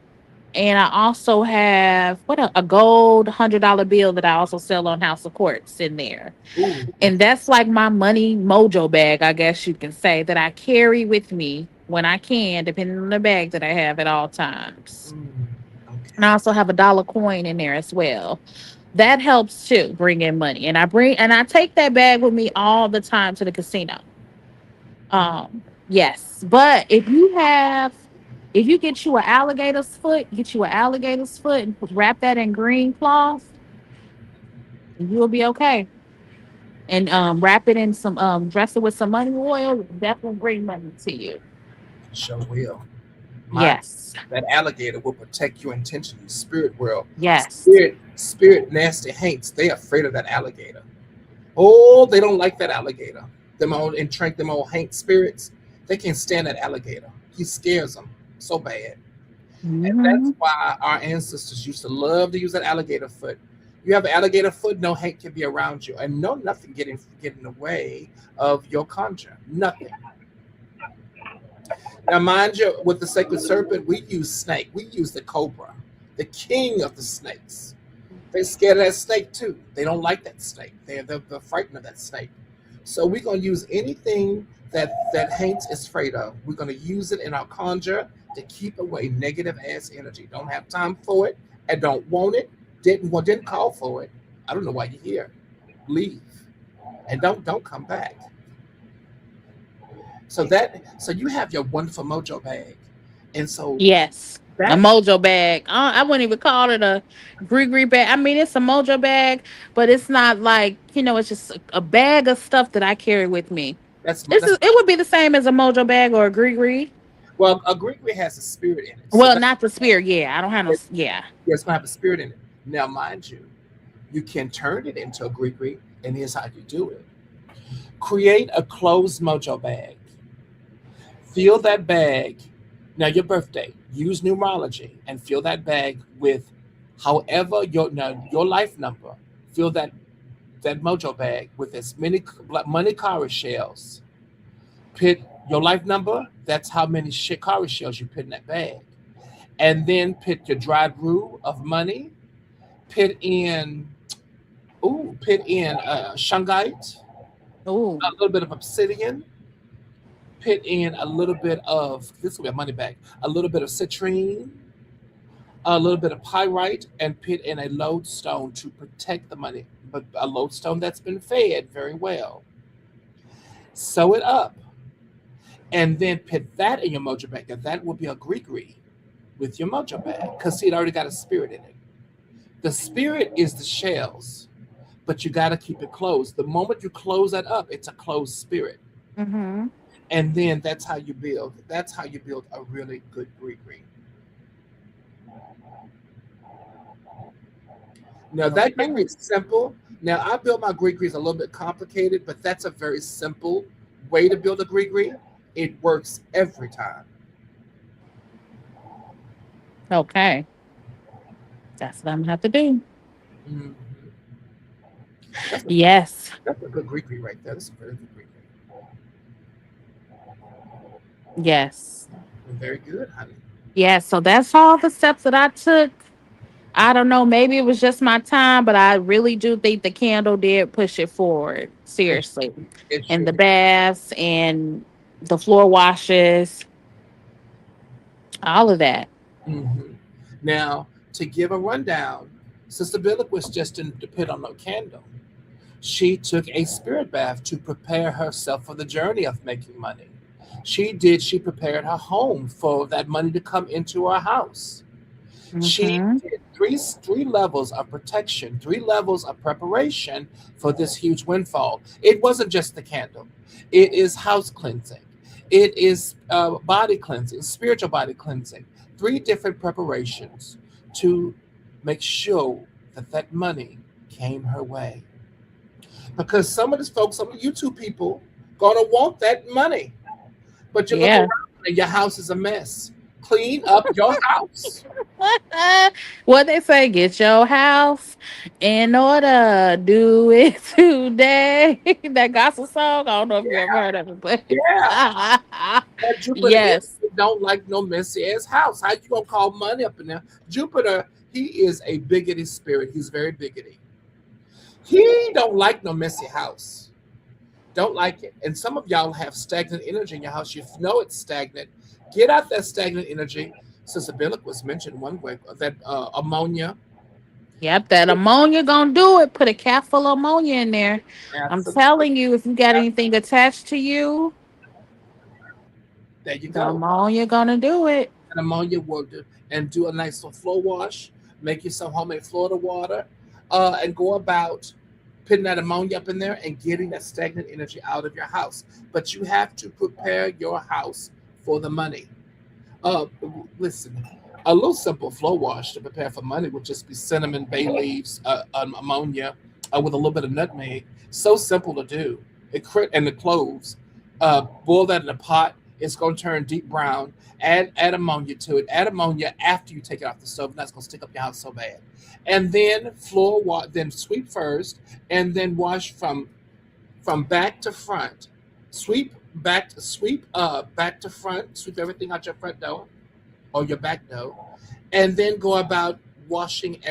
And I also have a gold $100 bill that I also sell on House of Quartz in there. Ooh, And that's like my money mojo bag, I guess you can say, that I carry with me when I can, depending on the bag that I have at all times. mm, And I okay. also have a dollar coin in there as well. That helps too bring in money. And I take that bag with me all the time to the casino. Yes. But if you get you an alligator's foot and wrap that in green cloth, you'll be okay. And wrap it in some dress it with some money oil, that will bring money to you. Sure will. My Yes. that alligator will protect your intention in the spirit world. Yes. Spirit nasty haints. They afraid of that alligator. Oh, they don't like that alligator. Them old entrenched, them old haint spirits. They can't stand that alligator. He scares them so bad. And that's Hmm. why our ancestors used to love to use that alligator foot. You have an alligator foot, no hate can be around you, and no nothing get in the way of your conjure. Nothing. Now, mind you, with the sacred serpent, we use snake. We use the cobra, the king of the snakes. They're scared of that snake too. They don't like that snake. They're frightened of that snake. So we're gonna use anything that Hanks is afraid of. We're gonna use it in our conjure to keep away negative ass energy. Don't have time for it and don't want it. Didn't call for it. I don't know why you're here. Leave and don't come back. So you have your wonderful mojo bag, and so Yes. A that mojo bag. I wouldn't even call it a gree bag. I mean, it's a mojo bag, but it's not like, it's just a bag of stuff that I carry with me. that's It would be the same as a mojo bag or a gree. well, a Greek has a spirit in it, so Well, that not the spear. Yeah, I don't have no. it, Yeah. it's gonna have a spirit in it. Now, mind you, you can turn it into a Greek, and here's how you do it: create a closed mojo bag. Fill that bag. Now, your birthday. Use numerology and fill that bag with however your life number. Fill that mojo bag with as many money cowrie shells. Put your life number. That's how many cowrie shells you put in that bag, and then put your dried roux of money. Put in shungite, Oh. a little bit of obsidian. Put in a little bit of this will be a money bag. A little bit of citrine, a little bit of pyrite, and put in a lodestone to protect the money. But a lodestone that's been fed very well. Sew it up, and then put that in your mojo bag. And that will be a gree with your mojo bag because see, it already got a spirit in it. The spirit is the shells, but you got to keep it closed. The moment you close that up, it's a closed spirit. Mm-hmm. And then that's how you build. That's how you build a really good gree. Now that gree Okay. is simple. Now I build my gree a little bit complicated, but that's a very simple way to build a gree. It works every time. Okay. That's what I'm gonna have to do. Mhm. That's a Yes. that's a good gree right there. That's a very good gree. Yes. Very good, honey. Yeah. So that's all the steps that I took. I don't know. Maybe it was just my time, but I really do think the candle did push it forward. It, Seriously. it And sure the did. baths and the floor washes, all of that. Hmm. Now to give a rundown, Sister Bilquis just didn't depend on no candle. She took a spirit bath to prepare herself for the journey of making money. She prepared her home for that money to come into her house. She Mm-hmm. did three levels of protection, three levels of preparation for this huge windfall. It wasn't just the candle, it is house cleansing, it is body cleansing, spiritual body cleansing, three different preparations to make sure that money came her way. Because some of these folks, some of you two people, gonna want that money. But you look Yeah. around and your house is a mess. Clean up your house. What they say, get your house in order, do it today. That gospel song. I don't know if you ever heard of it, but Yeah. But Jupiter yes. don't like no messy ass house. How you gonna call money up in there? Jupiter, he is a bigoted spirit. He's very bigoted. He don't like no messy house. Don't like it. And some of y'all have stagnant energy in your house. You know it's stagnant. Get out that stagnant energy. Sister Bilquis mentioned one way that ammonia. Yep, that ammonia gonna do it. Put a cap full of ammonia in there. I'm Absolutely. telling you, if you got anything attached to you, There you the go. ammonia gonna do it. And ammonia will do, and do a nice little floor wash. Make you some homemade Florida water, and go about putting that ammonia up in there and getting that stagnant energy out of your house. But you have to prepare your house for the money. Uh, Listen, a little simple flow wash to prepare for money would just be cinnamon, bay leaves, ammonia, with a little bit of nutmeg. So simple to do. And the cloves. Boil that in a pot. It's going to turn deep brown. Add ammonia to it. Add ammonia after you take it off the stove. And that's going to stick up your house so bad. And then then sweep first, and then wash from back to front. Back to front. Sweep everything out your front door or your back door, and then go about washing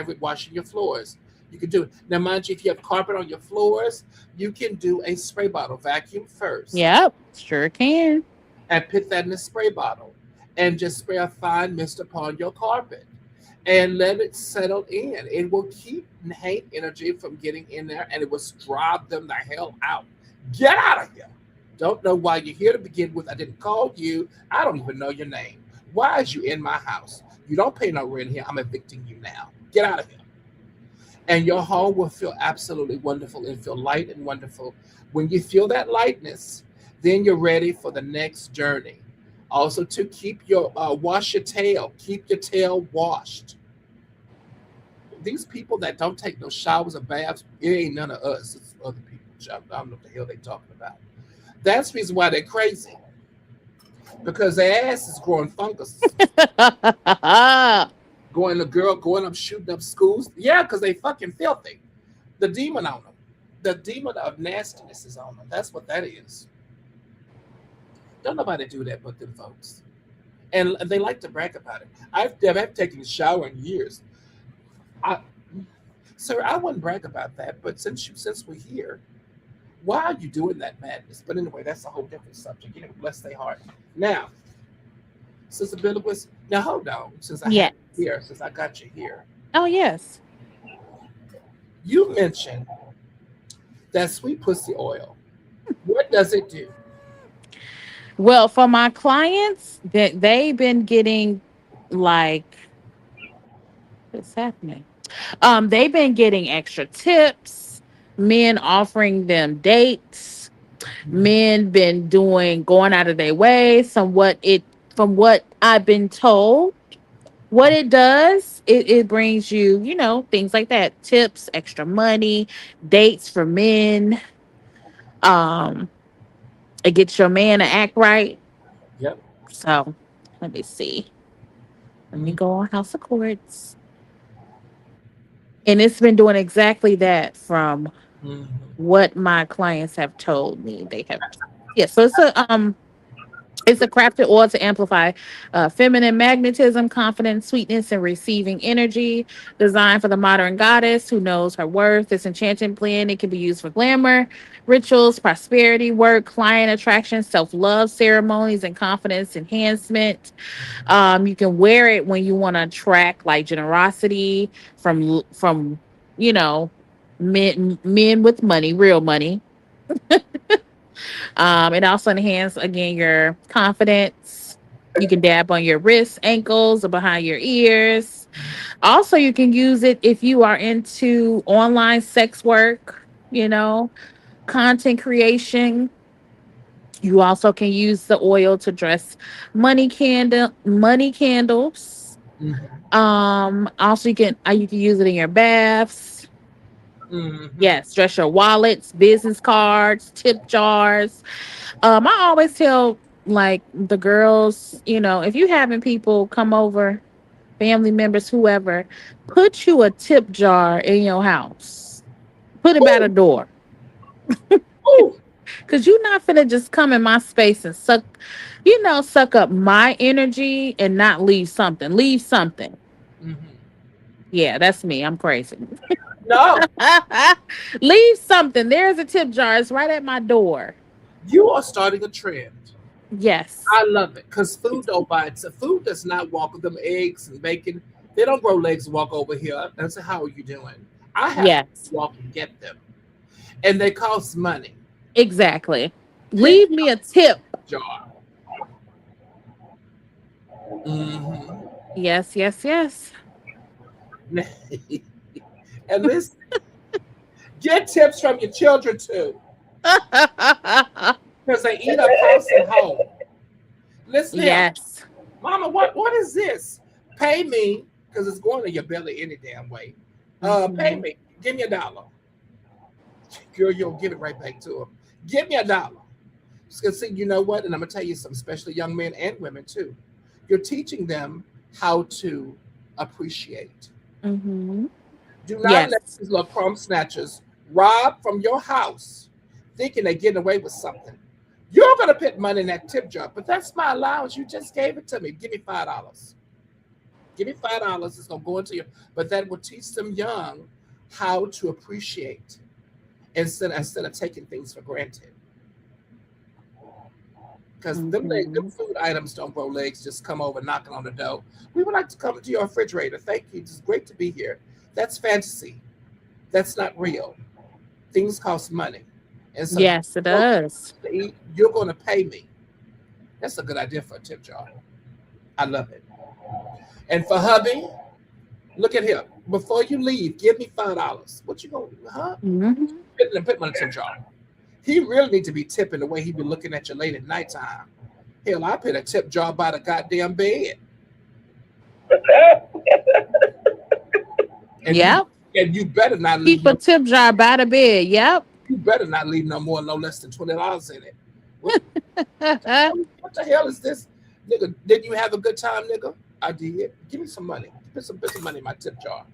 your floors. You can do it now, mind you. If you have carpet on your floors, you can do a spray bottle vacuum first Yep, sure can. and put that in a spray bottle and just spray a fine mist upon your carpet and let it settle in. It will keep hate energy from getting in there, and it will drive them the hell out. Get out of here. Don't know why you're here to begin with. I didn't call you. I don't even know your name. Why is you in my house? You don't pay no rent here. I'm evicting you now. Get out of here. And your home will feel absolutely wonderful and feel light and wonderful. When you feel that lightness, then you're ready for the next journey. Also, to keep your wash your tail. Keep your tail washed. These people that don't take no showers or baths, it ain't none of us. It's other people. I don't know what the hell they talking about. That's the reason why they're crazy, because their ass is growing fungus. Going up shooting up schools. Yeah, because they fucking filthy. The demon on them. The demon of nastiness is on them. That's what that is. Don't nobody do that but them folks. And they like to brag about it. I've never taken a shower in years. I, Sir, I wouldn't brag about that, but since we're here, why are you doing that madness? But anyway, that's a whole different subject. Bless their heart. Now, Sister Bilquis, now hold on, Yes. since I got you here. Oh yes. You mentioned that sweet pussy oil. What does it do? Well, for my clients, that they've been getting like what's happening? They've been getting extra tips, men offering them dates, men been going out of their way. From what I've been told, what it does, it brings you, things like that. Tips, extra money, dates for men. Um, it gets your man to act right. Yep. So let me see. Let me go on House of Courts. And it's been doing exactly that from Mm-hmm. what my clients have told me. They have so it's a crafted oil to amplify feminine magnetism, confidence, sweetness, and receiving energy. Designed for the modern goddess who knows her worth. This enchanting blend, it can be used for glamour, rituals, prosperity, work, client attraction, self-love ceremonies, and confidence enhancement. You can wear it when you want to attract like generosity from you know men with money, real money. It also enhances again your confidence. You can dab on your wrists, ankles, or behind your ears. Also, you can use it if you are into online sex work, content creation. You also can use the oil to dress money candles. Mm-hmm. Also you can use it in your baths. Mm-hmm. Yes, dress your wallets, business cards, tip jars. I always tell like the girls, if you having people come over, family members, whoever, put you a tip jar in your house. Put it by the Ooh, door. ooh. Cause you're not finna just come in my space and suck up my energy and not leave something. Leave something. Hmm. Yeah, that's me. I'm crazy. No, Leave something. There's a tip jar. It's right at my door. you are starting a trend. Yes. I love it because food don't buy itself. Food does not walk with them eggs and bacon. They don't grow legs and walk over here. That's how are you doing? I have to Yes. walk and get them, and they cost money. Exactly. Get Leave me a tip. jar. Hmm. Yes, yes, yes. And listen, get tips from your children too, because they eat up house and home. Listen here, Yes. Mama. What is this? Pay me because it's going to your belly any damn way. Pay Hmm. me. Give me $1. Girl, you'll give it right back to them. Give me $1. Because see, you know what? And I'm gonna tell you something, especially young men and women too. You're teaching them how to appreciate. Hmm. Do not let Yes. these little crumb snatchers rob from your house, thinking they're getting away with something. You're gonna put money in that tip jar, but that's my allowance. You just gave it to me. Give me $5. Give me $5. It's gonna go into your. But that will teach them young how to appreciate instead of taking things for granted. Because them Hmm. food items don't grow legs. Just come over knocking on the door. We would like to come to your refrigerator. Thank you. It's great to be here. That's fantasy. That's not real. Things cost money, and so Yes, it does. to eat, you're going to pay me. That's a good idea for a tip jar. I love it. And for hubby, look at him. Before you leave, give me $5. What you going? Huh? Hmm. Put money in a tip jar. He really need to be tipping the way he be looking at you late at nighttime. Hell, I put a tip jar by the goddamn bed, and you Yep. and you better not leave Keep a no. tip jar by the bed. Yep. You better not leave no less than $20 in it. What, what the hell is this, nigga? Didn't you have a good time, nigga? I did. Give me some money. Put some money in my tip jar.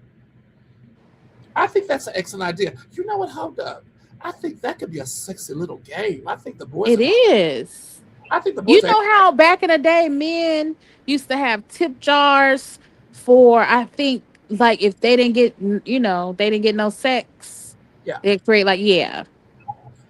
I think that's an excellent idea. You know what? Hold up. I think that could be a sexy little game. I think the boys It are gonna. is. I think the You boys are. know how back in the day men used to have tip jars for, I think, like if they didn't get they didn't get no sex, Yeah. they create like, yeah.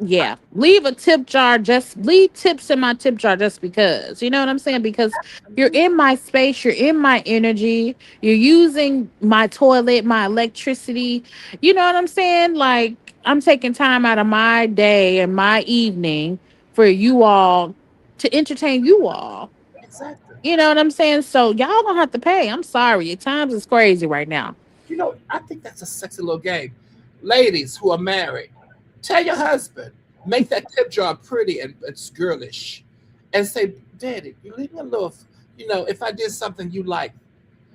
Yeah. Leave a tip jar, just leave tips in my tip jar just because. You know what I'm saying? Because you're in my space, you're in my energy, you're using my toilet, my electricity. You know what I'm saying? Like I'm taking time out of my day and my evening for you all to entertain you all. Exactly. You know what I'm saying? So y'all don't have to pay. I'm sorry. Times is crazy right now. You know, I think that's a sexy little game. Ladies who are married, tell your husband, make that tip jar pretty and it's girlish. And say, Daddy, you leave me a little, if I did something you like,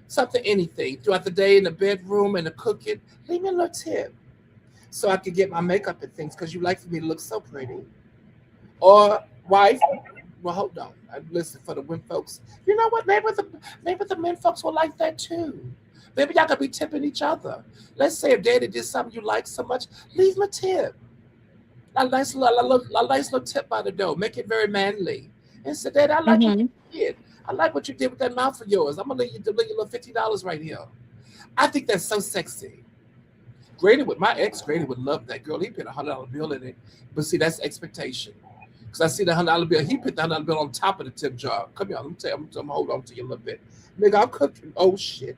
something, anything, throughout the day in the bedroom and the cooking, leave me a little tip so I could get my makeup and things because you like for me to look so pretty. Or wife, well, hold on. I listen for the women folks. You know what? Maybe the men folks will like that too. Maybe y'all could be tipping each other. Let's say if Daddy did something you like so much, leave him a tip. A nice little tip by the door. Make it very manly. And say, Daddy, I like what Hmm. you did. I like what you did with that mouth of yours. I'm gonna leave you a little $50 right here. I think that's so sexy. My ex Grady would love that girl. He put $100 bill in it. But see, that's expectation. Because I see the $100 bill. He put the $100 bill on top of the tip jar. Come here, let me tell you, I'm gonna hold on to you a little bit. Nigga, I'm cooking. Oh shit.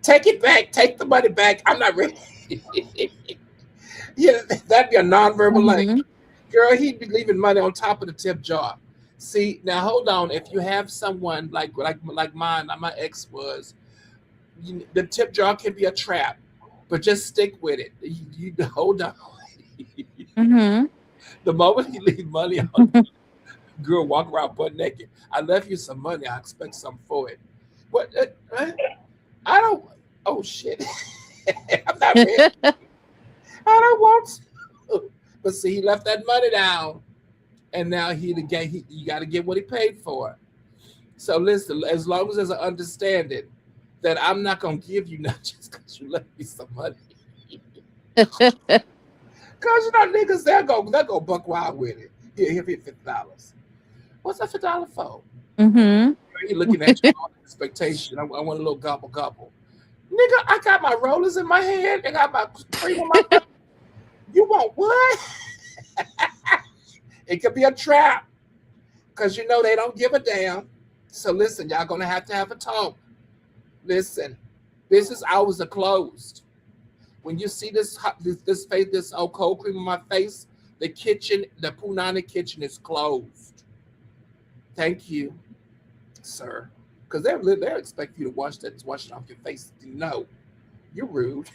Take it back. Take the money back. I'm not ready. Yeah, that'd be a nonverbal like, Hmm. girl, he'd be leaving money on top of the tip jar. See, now hold on. If you have someone like mine, like my ex was, the tip jar can be a trap, but just stick with it. You hold on. Hmm. The moment you leave money on, girl, walk around butt naked. I left you some money. I expect something for it. What? I don't. Oh shit! I'm not ready. I don't want to. But see, he left that money down, and now you got to get what he paid for. So listen, as long as there's an understanding that I'm not gonna give you not just because you left me some money, because niggas they'll go buck wild with it. Here, $50. What's that $50 for? Mm-hmm. You're looking at your own expectation. I want a little gobble gobble. Nigga, I got my rollers in my hand. I got my cream in my mouth. You want what? It could be a trap because they don't give a damn. So listen, y'all gonna have to have a talk. Listen, business hours are closed. When you see this face, this old cold cream on my face, the kitchen, the Punani kitchen is closed. Thank you, sir, because they're expecting you to wash it off your face. No, you're rude.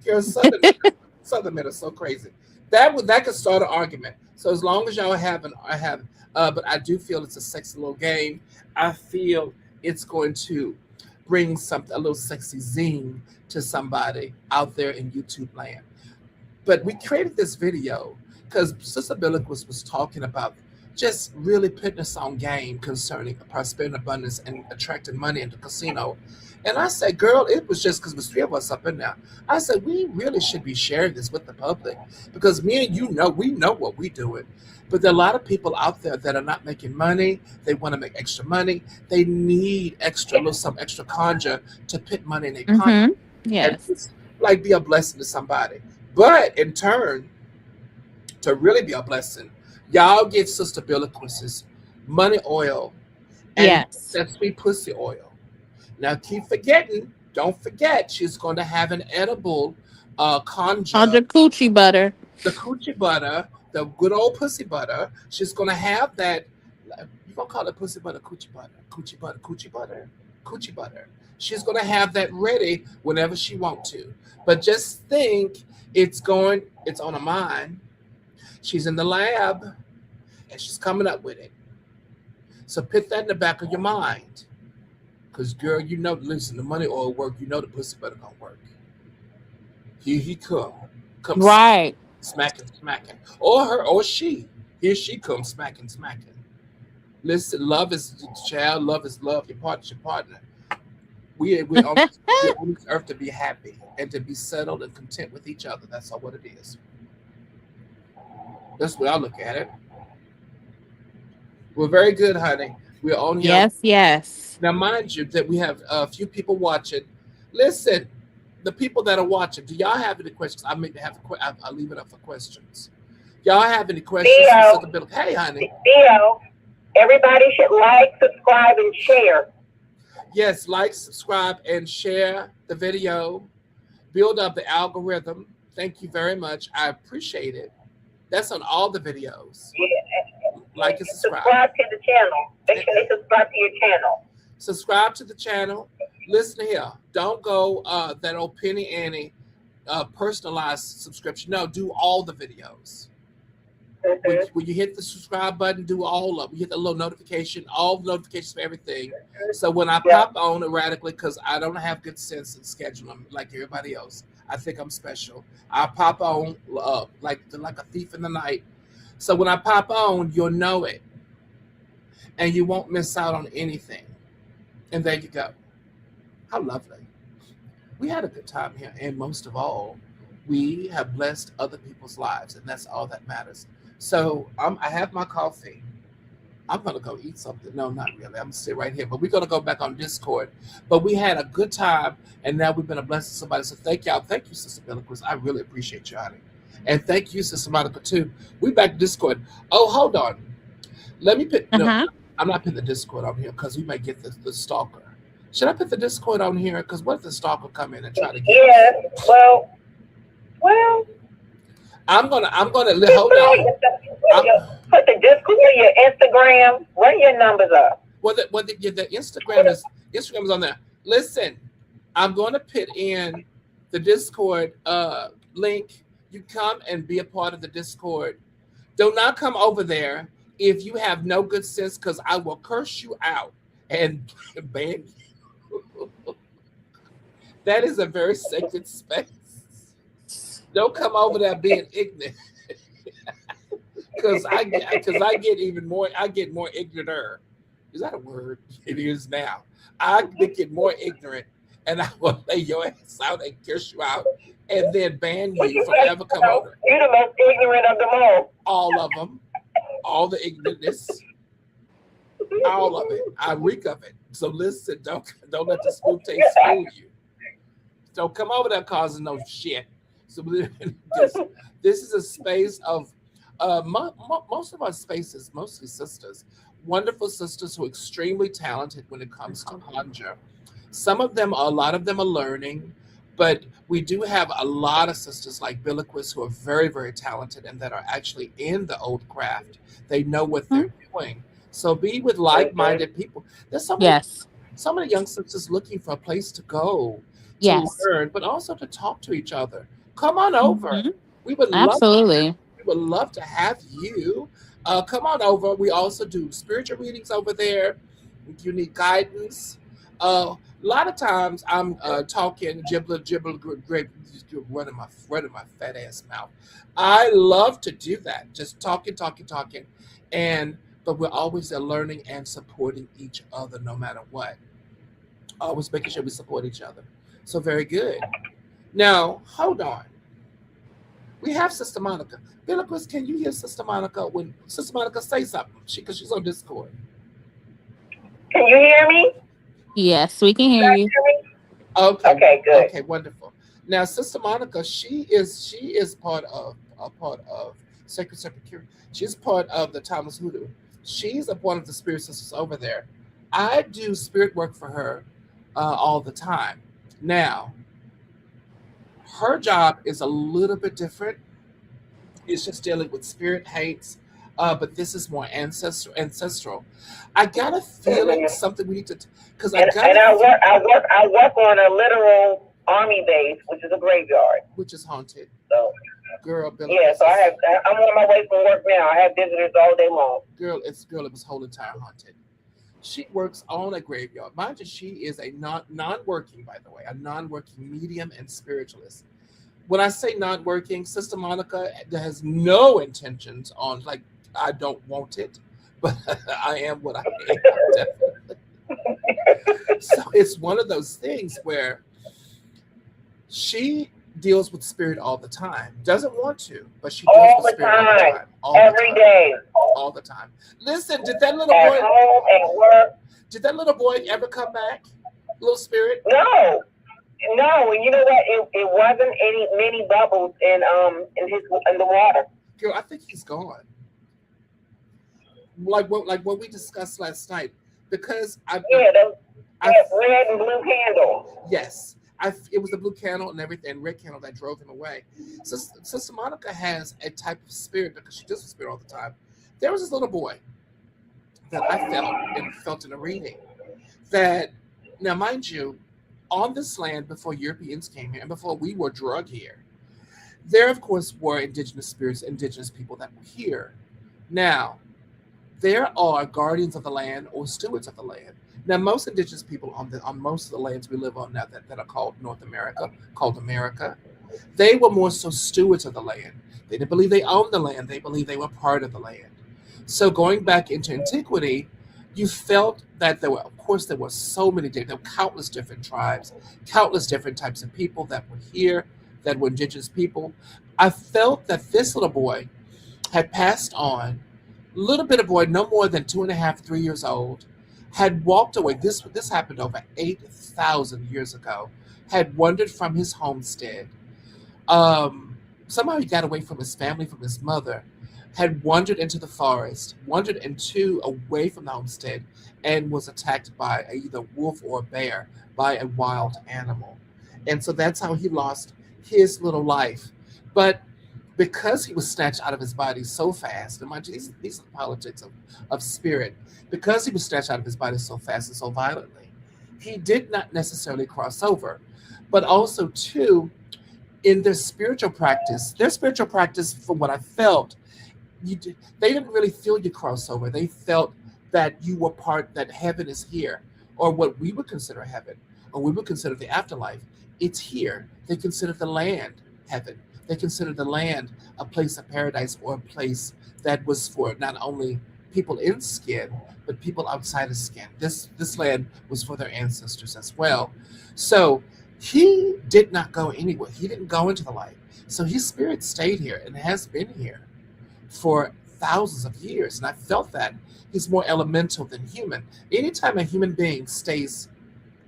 You're a Southern men are so crazy. That could start an argument. So as long as y'all but I do feel it's a sexy little game. I feel it's going to bring a little sexy zing to somebody out there in YouTube land. But we created this video because Sister Bilquis was talking about just really putting us on game concerning prosperity and abundance and attracting money into the casino. And I said, girl, it was just because there's three of us up in there. I said, we really should be sharing this with the public because me and we know what we're doing. But there are a lot of people out there that are not making money. They want to make extra money. They need some extra conjure to put money in their pocket Mm-hmm. and Yes. just like be a blessing to somebody. But in turn, to really be a blessing, y'all get Sister Bilquis's money oil and Yes. that sweet pussy oil. Now don't forget, she's going to have an edible conjure, Conjure coochie butter. the coochie butter, the good old pussy butter. She's going to have that. You gonna call it pussy butter, coochie butter, coochie butter, coochie butter, coochie butter. She's going to have that ready whenever she wants to. But just think, it's on her mind. She's in the lab and she's coming up with it. So put that in the back of your mind. Because, girl, listen, the money oil work, the pussy butter gonna work. Here he come Right. smacking. Or her, or she. Here she comes smacking. Listen, love is child, love is love. Your partner's your partner. We're on this earth to be happy and to be settled and content with each other. That's all what it is. That's the way I look at it. We're very good, honey. We're on here. Yes. Yes. Now, mind you, that we have a few people watching. Listen, the people that are watching, do y'all have any questions? I may have. I'll leave it up for questions. Y'all have any questions? Hey, honey. Theo, everybody should like, subscribe, and share. Yes, like, subscribe, and share the video. Build up the algorithm. Thank you very much. I appreciate it. That's on all the videos. Yeah. Like and subscribe. Subscribe to the channel. Make sure they subscribe to your channel. Subscribe to the channel. Listen here. Don't go that old Penny Annie personalized subscription. No, do all the videos. Mm-hmm. When you hit the subscribe button, do all of them. You hit the little notification, all the notifications for everything. So when I pop on erratically, because I don't have good sense in scheduling like everybody else, I think I'm special. I pop on like a thief in the night. So when I pop on, you'll know it. And you won't miss out on anything. And there you go. How lovely. We had a good time here. And most of all, we have blessed other people's lives. And that's all that matters. So I have my coffee. I'm going to go eat something. No, not really. I'm going to sit right here. But we're going to go back on Discord. But we had a good time. And now we've been a blessing to somebody. So thank y'all. Thank you, Sister Bilquis. I really appreciate you, honey. And thank you, Sister Monica, too. We back to Discord. Oh, hold on. Let me put... No, I'm not putting the Discord on here because we might get the stalker. Should I put the Discord on here? Because what if the stalker come in and try to get us? Well, I'm gonna hold on. Put the Discord, your Instagram, run your numbers up. The Instagram is on there. Listen, I'm gonna put in the Discord link. You come and be a part of the Discord. Do not come over there if you have no good sense, because I will curse you out and ban you. That is a very sacred space. Don't come over there being ignorant. Because I get even more. I get more ignorant. Is that a word? It is now. I get more ignorant, and I will lay your ass out and curse you out, and then ban What you you from say? ever come over. You're the most ignorant of them all. All of them, all the ignorantness, all of it. I reek of it. So listen, don't let the spook taste fool you. Don't come over there causing no shit. So this this is a space of most of our spaces, mostly sisters, wonderful sisters who are extremely talented when it comes to conjure. Some of them, a lot of them are learning, but we do have a lot of sisters like Bilquis who are very, very talented and that are actually in the old craft. They know what Mhm. they're doing. So be with Mhm. like-minded people. There's Yes. so many young sisters looking for a place to go to Yes. learn, but also to talk to each other. Come on over. Hmm. We would love Absolutely. we would love to have you. Come on over. We also do spiritual readings over there. If you need guidance, a lot of times I'm talking gibble gibble grape running my fat ass mouth. I love to do that. Just talking, and but we're always there learning and supporting each other no matter what. Always making sure we support each other. So very good. Now hold on. We have Sister Monica. Bilquis, can you hear Sister Monica when Sister Monica say something? Because she's on Discord. Can you hear me? Yes, we can hear you. Okay, Okay, good. okay, wonderful. Now, Sister Monica, she is part of Sacred Circuit. She's part of the Thomas Hoodoo. She's a one of the spirit sisters over there. I do spirit work for her all the time. Now, her job is a little bit different. It's just dealing with spirit hates, but this is more ancestral. I got a feeling Mhm. something we need to, because I got And a, I work on a literal army base, which is a graveyard. which is haunted. So Girl, yeah, Bilquis so is I'm on my way from work now. I have visitors all day long. girl. It was whole entire haunted. She works on a graveyard. Mind you, she is a non-working, by the way, a non-working medium and spiritualist. When I say non-working, Sister Monica has no intentions on like I don't want it, but I am what I am. Definitely. So it's one of those things where she deals with spirit all the time. Doesn't want to, but she deals All with the spirit all the time, time. All the every time. day, All the time. Listen, at home, at work. did that little boy ever come back? Little spirit? No, no, and you know what? It wasn't any many bubbles in the water. Girl, I think he's gone. Like what we discussed last night. Because Yeah, those I red and blue candles. yes. It was the blue candle and everything, and red candle that drove him away. So Sister Monica has a type of spirit because she does the spirit all the time. There was this little boy that I felt in a reading that now mind you, on this land before Europeans came here and before we were drug here, there of course were indigenous spirits, indigenous people that were here. Now, there are guardians of the land or stewards of the land. Now, most indigenous people on most of the lands we live on now that are called North America, called America, they were more so stewards of the land. They didn't believe they owned the land; they believed they were part of the land. So, going back into antiquity, you felt that there were, of course, there were so many, there were countless different tribes, countless different types of people that were here, that were indigenous people. I felt that this little boy had passed on, little bit of boy, no more than 2.5, 3 years old, had walked away. This happened over 8,000 years ago. Had wandered from his homestead. Somehow he got away from his family, from his mother. Had wandered into the forest, wandered into away from the homestead, and was attacked by either wolf or bear, by a wild animal. And so that's how he lost his little life. But because he was snatched out of his body so fast, and mind you, these are the politics of spirit, because he was snatched out of his body so fast and so violently, he did not necessarily cross over. But also, too, in their spiritual practice, from what I felt, they didn't really feel you crossover. They felt that you were part, that heaven is here, or what we would consider heaven, or we would consider the afterlife. It's here. They consider the land heaven. They considered the land a place of paradise, or a place that was for not only people in skin, but people outside of skin. This land was for their ancestors as well. So he did not go anywhere. He didn't go into the light. So his spirit stayed here and has been here for thousands of years. And I felt that he's more elemental than human. Anytime a human being stays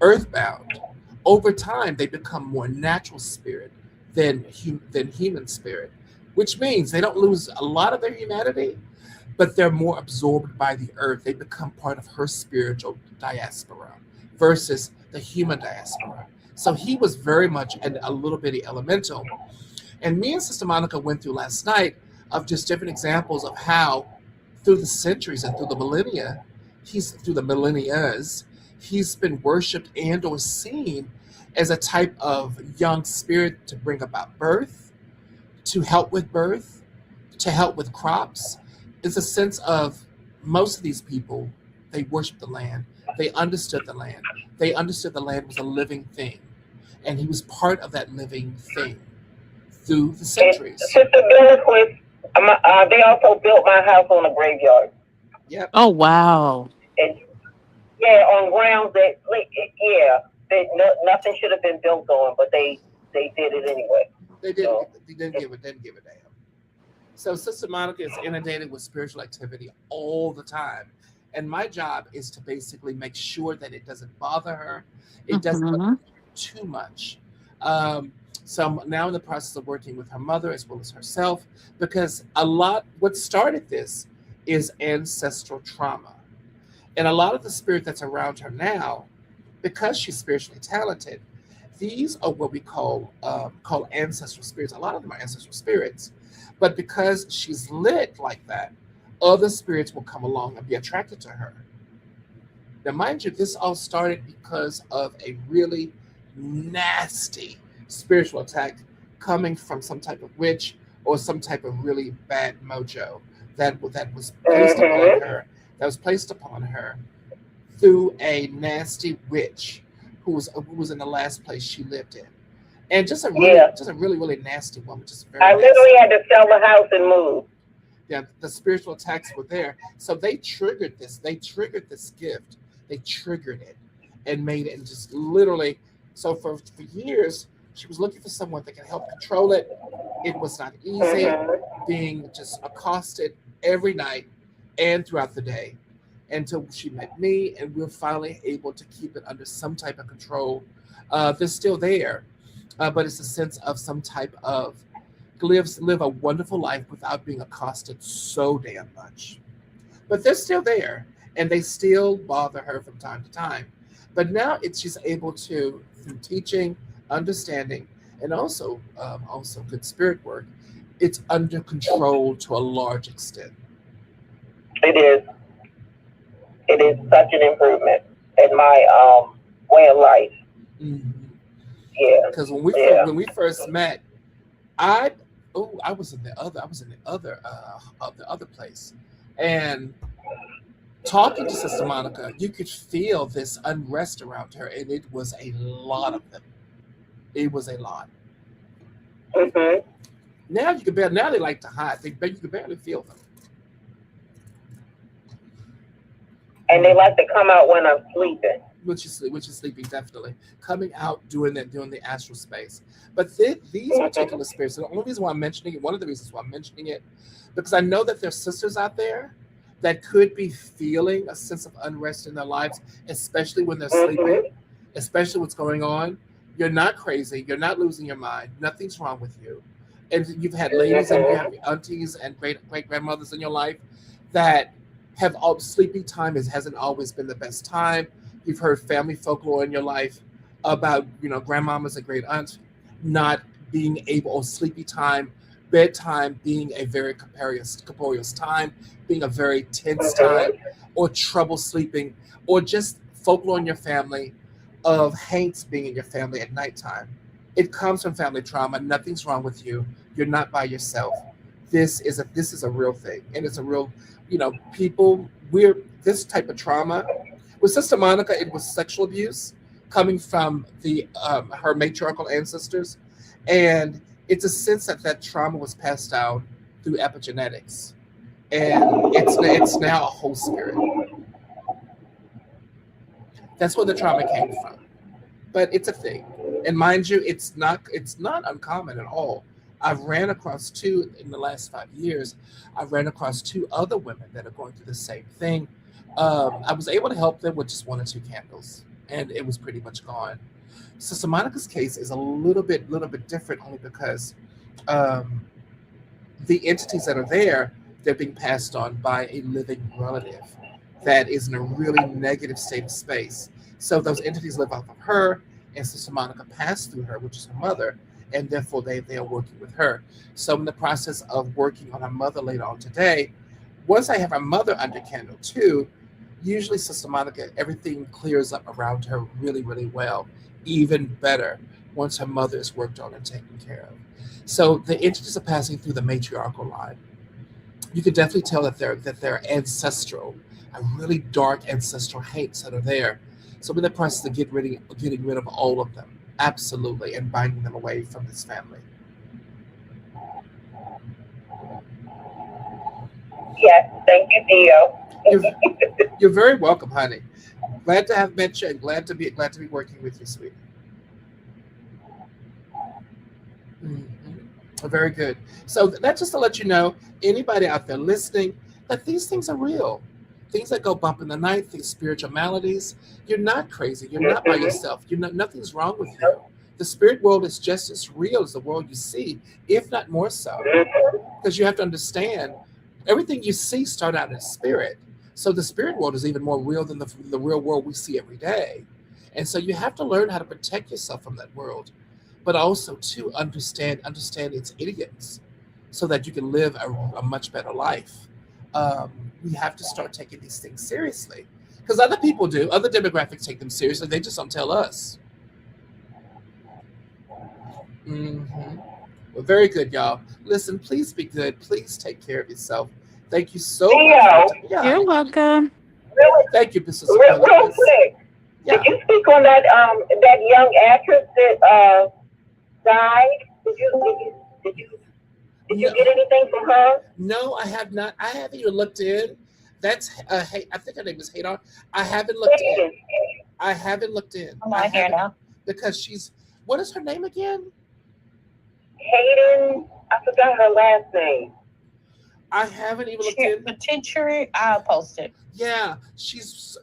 earthbound, over time they become more natural spirit than human spirit, which means they don't lose a lot of their humanity, but they're more absorbed by the earth. They become part of her spiritual diaspora versus the human diaspora. So he was very much a little bitty elemental. And me and Sister Monica went through last night of just different examples of how through the centuries and through the millennias, he's been worshipped and or seen as a type of young spirit to bring about birth, to help with birth, to help with crops. It's a sense of most of these people, they worshiped the land. They understood the land. They understood the land was a living thing. And he was part of that living thing through the centuries. Sister Bilquis, they also built my house on a graveyard. Yep. Oh, wow. And yeah, on grounds that nothing should have been built on, but they did it anyway. They didn't give a damn. So Sister Monica is inundated with spiritual activity all the time. And my job is to basically make sure that it doesn't bother her. It doesn't bother her too much. So I'm now in the process of working with her mother as well as herself, because what started this is ancestral trauma. And a lot of the spirit that's around her now, because she's spiritually talented, these are what we call ancestral spirits. A lot of them are ancestral spirits. But because she's lit like that, other spirits will come along and be attracted to her. Now, mind you, this all started because of a really nasty spiritual attack coming from some type of witch or some type of really bad mojo that was placed upon her. That was placed upon her through a nasty witch who was in the last place she lived in, and just a really nasty woman. I literally had to sell the house and move. Yeah, the spiritual attacks were there, so they triggered this. They triggered this gift. They triggered it and made it, and just literally. So for years, she was looking for someone that could help control it. It was not easy, being just accosted every night and throughout the day, until she met me, and we were finally able to keep it under some type of control. They're still there, but it's a sense of some type of live a wonderful life without being accosted so damn much. But they're still there, and they still bother her from time to time. But now she's able to, through teaching, understanding, and also good spirit work, it's under control to a large extent. It is. It is such an improvement in my way of life. Mm-hmm. Yeah. Because when we first met, I was in the other place, and talking to Sister Monica, you could feel this unrest around her, and it was a lot of them. It was a lot. Mm-hmm. Now they like to hide. You can barely feel them. And they like to come out when I'm sleeping. Which is sleeping, definitely. Coming out doing the astral space. But these particular spirits, the only reason why I'm mentioning it, one of the reasons why I'm mentioning it, because I know that there's sisters out there that could be feeling a sense of unrest in their lives, especially when they're sleeping, especially what's going on. You're not crazy. You're not losing your mind. Nothing's wrong with you. And you've had ladies and you have aunties and great-grandmothers in your life that have sleeping time hasn't always been the best time. You've heard family folklore in your life about, grandmamas and great aunts not being able, or sleepy time, bedtime being a very capricious time, being a very tense time, or trouble sleeping, or just folklore in your family of haints being in your family at nighttime. It comes from family trauma. Nothing's wrong with you. You're not by yourself. This is a real thing, and it's a real, this type of trauma. With Sister Monica, it was sexual abuse coming from her matriarchal ancestors, and It's a sense that that trauma was passed down through epigenetics, and it's now a whole spirit. That's where the trauma came from. But it's a thing, and mind you, it's not uncommon at all. I've ran across two in the last 5 years. I've ran across two other women that are going through the same thing. I was able to help them with just one or two candles, and it was pretty much gone. So Monica's case is a little bit different, only because um, the entities that are there, they're being passed on by a living relative that is in a really negative state of space. So those entities live off of her, and Sister Monica passed through her, which is her mother, and therefore they are working with her. So I'm in the process of working on her mother later on today. Once I have her mother under candle too, usually Sister Monica, everything clears up around her really, really well, even better once her mother is worked on and taken care of. So the entities are passing through the matriarchal line. You can definitely tell that they're ancestral, a really dark ancestral hates that are there. So I'm in the process of getting rid of all of them, absolutely, and binding them away from this family. Yes, thank you, Dio. You're, you're very welcome, honey. Glad to have met you, and glad to be working with you, sweetie. Mhm. Very good. So that's just to let you know, anybody out there listening, that these things are real. Things that go bump in the night, these spiritual maladies. You're not crazy. You're not by yourself. You're not. Nothing's wrong with you. The spirit world is just as real as the world you see, if not more so. Because you have to understand, everything you see start out in spirit. So the spirit world is even more real than the real world we see every day. And so you have to learn how to protect yourself from that world, but also to understand its idioms, so that you can live a much better life. We have to start taking these things seriously, because other people do. Other demographics take them seriously. They just don't tell us. Hmm. Well, very good, y'all. Listen, please be good. Please take care of yourself. Thank you so much for your Dio, time. Yeah, You're honey. welcome. really, Thank you, Mrs. real Aquila. quick, did Yeah. you speak on that young actress that died? Did you No, get anything from her? no, I have not. I haven't even looked in. That's I think her name is Hadar. I haven't looked in. Hayden. I haven't looked in. I'm I on here haven't, now. because she's, what is her name again? Hayden, I forgot her last name. I haven't even looked in. Potentially, I'll post it. Yeah, she's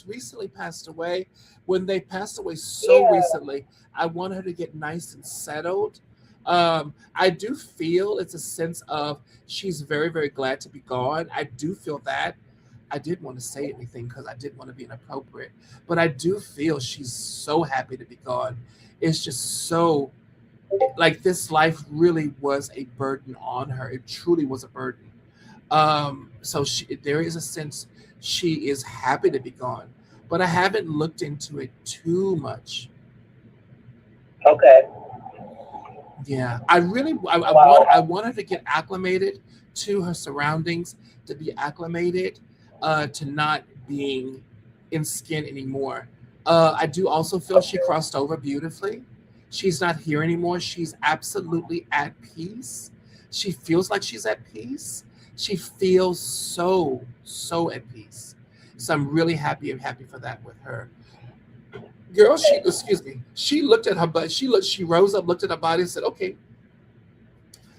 recently passed away. When they passed away so Yeah. recently, I want her to get nice and settled. I do feel it's a sense of she's very, very glad to be gone. I do feel that. I didn't want to say anything because I didn't want to be inappropriate, but I do feel she's so happy to be gone. It's just so, like, this life really was a burden on her. It truly was a burden. So there is a sense she is happy to be gone, but I haven't looked into it too much. Okay. Yeah, I really, Wow. I want her to get acclimated to her surroundings, to be acclimated to not being in skin anymore. I do also feel she crossed over beautifully. She's not here anymore. She's absolutely at peace. She feels like she's at peace. She feels so at peace. So I'm really happy. I'm happy for that with her. Girl, she, excuse me. She looked at her butt. She rose up, looked at her body, and said, "Okay."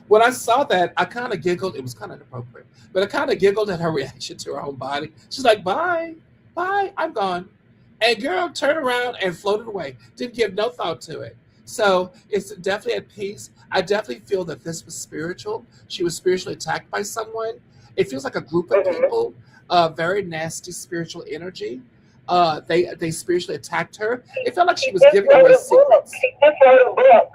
When I saw that, I kind of giggled. It was kind of inappropriate, but I kind of giggled at her reaction to her own body. She's like, "Bye, bye, I'm gone." And girl turned around and floated away. Didn't give no thought to it. So it's definitely at peace. I definitely feel that this was spiritual. She was spiritually attacked by someone. It feels like a group of Mm-hmm. people, very nasty spiritual energy. They spiritually attacked her. It felt like she She was just giving wrote away a book. secrets. She just wrote a book,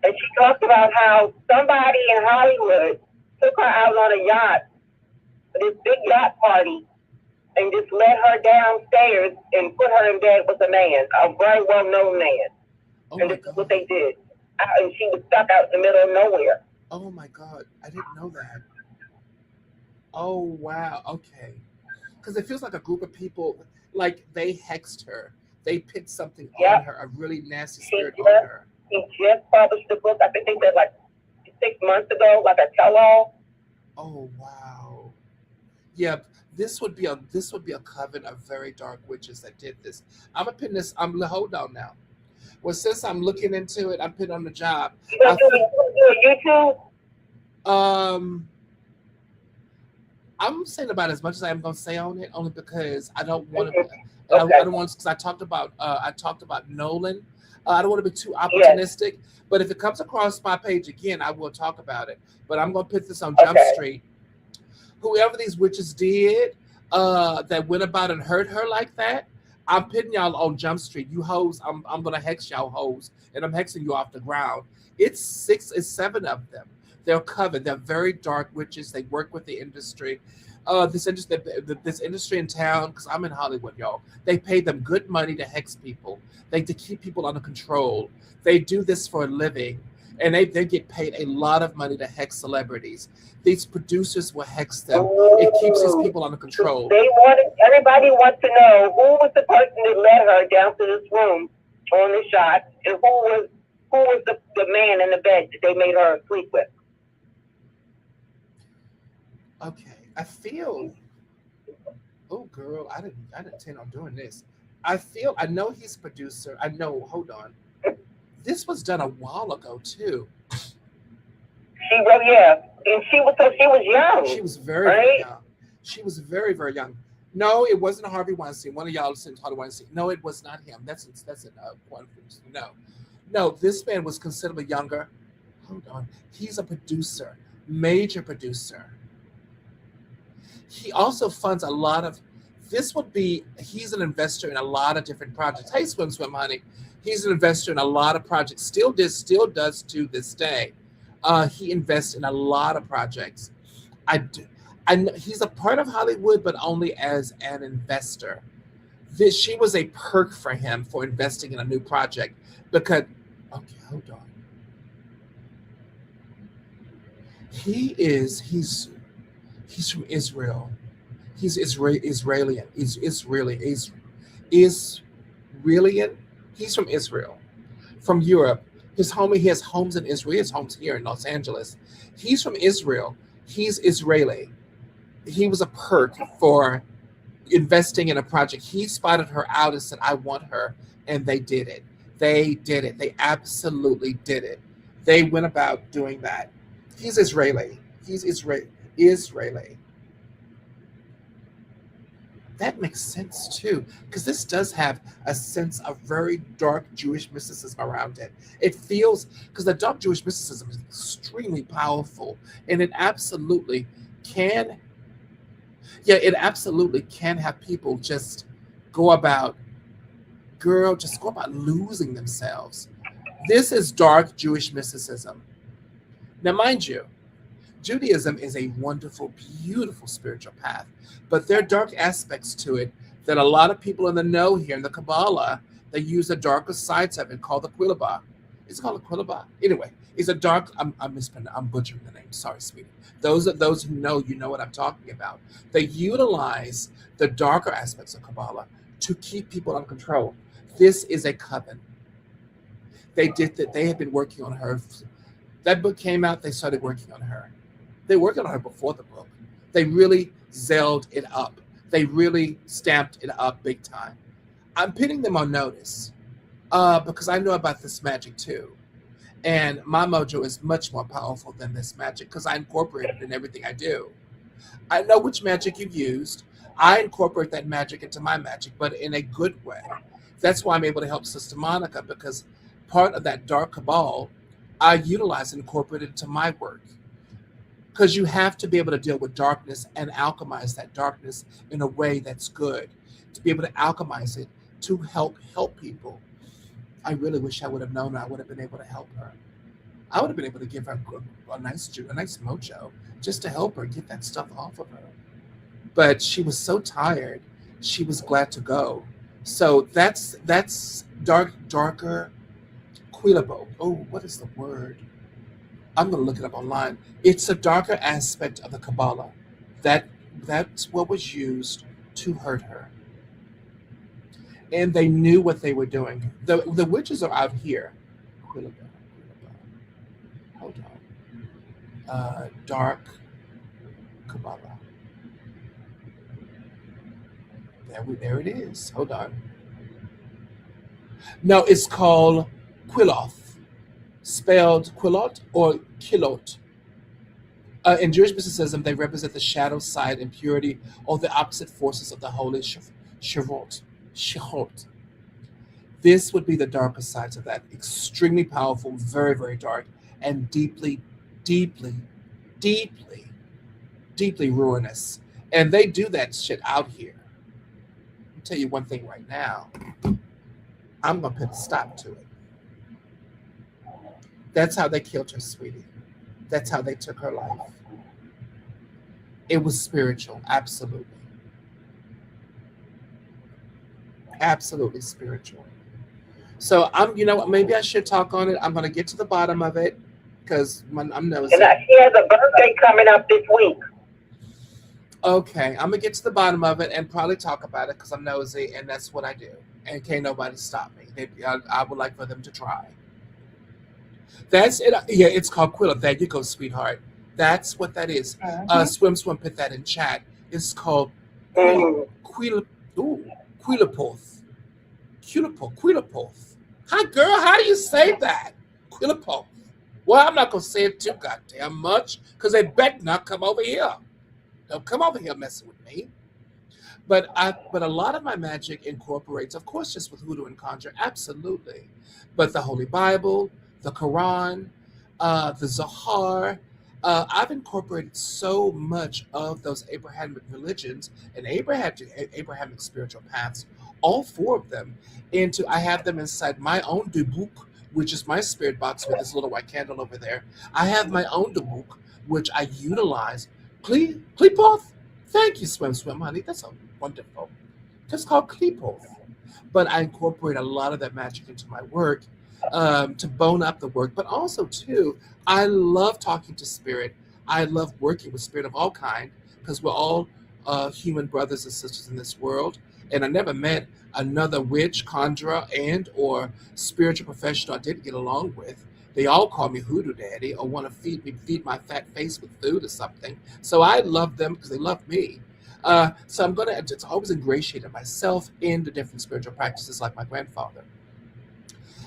and she talked about how somebody in Hollywood took her out on a yacht, this big yacht party, and just let her downstairs and put her in bed with a man, a very well-known man. Oh And my this is what god. they did. And she was stuck out in the middle of nowhere. Oh my god. I didn't know that. Oh wow. Okay. Because it feels like a group of people, like they hexed her. They put something on Yep. her, a really nasty She spirit on just her. she just published a book. I think they said like 6 months ago, like a tell-all. Oh wow. Yeah, this would be a coven of very dark witches that did this. I'm gonna pin this. Hold on now. Well, since I'm looking into it, I'm putting on the job. You gonna I do it? You gonna do it YouTube? um I'm saying about as much as I'm gonna say on it, only because I don't want to, and I Okay. don't want because I talked about Nolan. I don't want to be too Yes. opportunistic, but if it comes across my page again, I will talk about it. But I'm gonna put this on Jump Okay. Street. Whoever these witches did, that went about and hurt her like that, I'm putting y'all on Jump Street. You hoes, I'm gonna hex y'all hoes, and I'm hexing you off the ground. It's seven of them. They're covered. They're very dark witches. They work with the industry. This industry in town, because I'm in Hollywood, y'all. They pay them good money to hex people. They to keep people under control. They do this for a living, and they get paid a lot of money to hex celebrities. These producers will hex them. It keeps these Ooh. people under So control. they wanted everybody wants to know who was the person that led her down to this room on the shot, and who was the man in the bed that they made her sleep with. Okay, I feel. Oh, girl, I didn't intend on doing this. I know he's a producer. I know. Hold on. This was done a while ago too. She wrote, yeah, and she was She young, was very, very right? young. She was very, very young. No, it wasn't Harvey Weinstein. One of y'all listened to Harvey Weinstein. No, it was not him. That's an one. No, no. This man was considerably younger. Hold on. He's a producer, major producer. He also funds a lot of. This would be. He's an investor in a lot of different projects. Hey, swim, swim, honey. He's an investor in a lot of projects. Still does to this day. He invests in a lot of projects. I do. He's a part of Hollywood, but only as an investor. She was a perk for him for investing in a new project because. Okay, hold on. He's from Israel. He's Israeli. Israelian. He's from Israel, from Europe. He has homes in Israel. He has homes here in Los Angeles. He's from Israel. He's Israeli. He was a perk for investing in a project. He spotted her out and said, "I want her," and they did it. They did it. They absolutely did it. They went about doing that. He's Israeli. He's Israeli. That makes sense too, because this does have a sense of very dark Jewish mysticism around it. It feels because the dark Jewish mysticism is extremely powerful, and it absolutely can, yeah, it absolutely can have people just go about, just go about losing themselves. This is dark Jewish mysticism. Now, mind you, Judaism is a wonderful, beautiful spiritual path, but there are dark aspects to it that a lot of people in the know here in the Kabbalah, they use the darker sides of it called the Quilaba. It's called a Quilaba. Anyway, it's a dark. I'm butchering the name. Sorry, sweetie. Those who know, you know what I'm talking about. They utilize the darker aspects of Kabbalah to keep people under control. This is a coven. They did that. They had been working on her. That book came out. They started working on her. They worked on her before the book. They really zelled it up. They really stamped it up big time. I'm putting them on notice because I know about this magic too. And my mojo is much more powerful than this magic because I incorporate it in everything I do. I know which magic you've used. I incorporate that magic into my magic, but in a good way. That's why I'm able to help Sister Monica because part of that dark cabal I utilize and incorporate it into my work. Because you have to be able to deal with darkness and alchemize that darkness in a way that's good. To be able to alchemize it to help people. I really wish I would have known I would have been able to help her. I would have been able to give her a nice mojo just to help her get that stuff off of her. But she was so tired, she was glad to go. So that's darker quilabo. Oh, what is the word? I'm gonna look it up online. It's a darker aspect of the Kabbalah. That that's what was used to hurt her. And they knew what they were doing. The witches are out here. Quilaba, Quilaba. Hold on. dark Kabbalah. There it is. Hold on. No, it's called Quiloth, spelled Quilot or Kilot. In Jewish mysticism, they represent the shadow side, impurity, or the opposite forces of the holy Shirot. Shirot. This would be the darker sides of that. Extremely powerful, very, very dark, and deeply, deeply, deeply, deeply ruinous. And they do that shit out here. I'll tell you one thing right now. I'm going to put a stop to it. That's how they killed her, sweetie. That's how they took her life. It was spiritual, absolutely. Absolutely spiritual. So maybe I should talk on it. I'm going to get to the bottom of it because I'm nosy. And she has a birthday coming up this week. Okay, I'm going to get to the bottom of it and probably talk about it because I'm nosy and that's what I do. And can't nobody stop me. I would like for them to try. That's it. Yeah, it's called Quilla. There you go, sweetheart. That's what that is. Swim, put that in chat. It's called Quillapoth. Quillapoth. Hi, girl. How do you say that? Quillapoth. Well, I'm not going to say it too goddamn much because they bet not come over here. Don't come over here messing with me. But a lot of my magic incorporates, of course, just with hoodoo and conjure, absolutely. But the Holy Bible, the Quran, the Zohar. I've incorporated so much of those Abrahamic religions and Abrahamic spiritual paths, all four of them, I have them inside my own dubuk, which is my spirit box with this little white candle over there. I have my own dubuk, which I utilize. Kleepoth? Thank you, Swim, honey. That's so wonderful. It's called Kleepoth. But I incorporate a lot of that magic into my work to bone up the work. But also, too, I love talking to spirit. I love working with spirit of all kind because we're all human brothers and sisters in this world. And I never met another witch, conjurer, and or spiritual professional I didn't get along with. They all call me Hoodoo Daddy or want to feed my fat face with food or something. So I love them because they love me. So I'm going to always ingratiate myself in the different spiritual practices like my grandfather.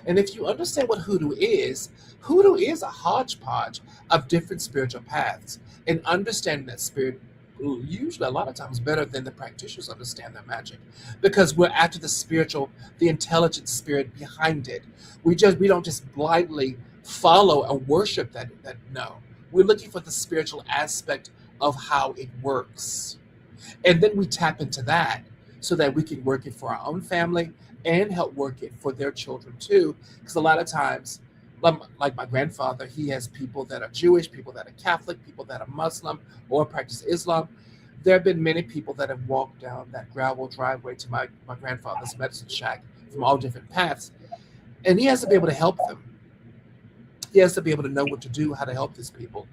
And if you understand what hoodoo is a hodgepodge of different spiritual paths. And understanding that spirit usually a lot of times better than the practitioners understand their magic because we're after the intelligent spirit behind it. We don't just blindly follow and worship that. No, we're looking for the spiritual aspect of how it works. And then we tap into that so that we can work it for our own family and help work it for their children too. Because a lot of times, like my grandfather, he has people that are Jewish, people that are Catholic, people that are Muslim or practice Islam. There have been many people that have walked down that gravel driveway to my grandfather's medicine shack from all different paths. And he has to be able to help them. He has to be able to know what to do, how to help these people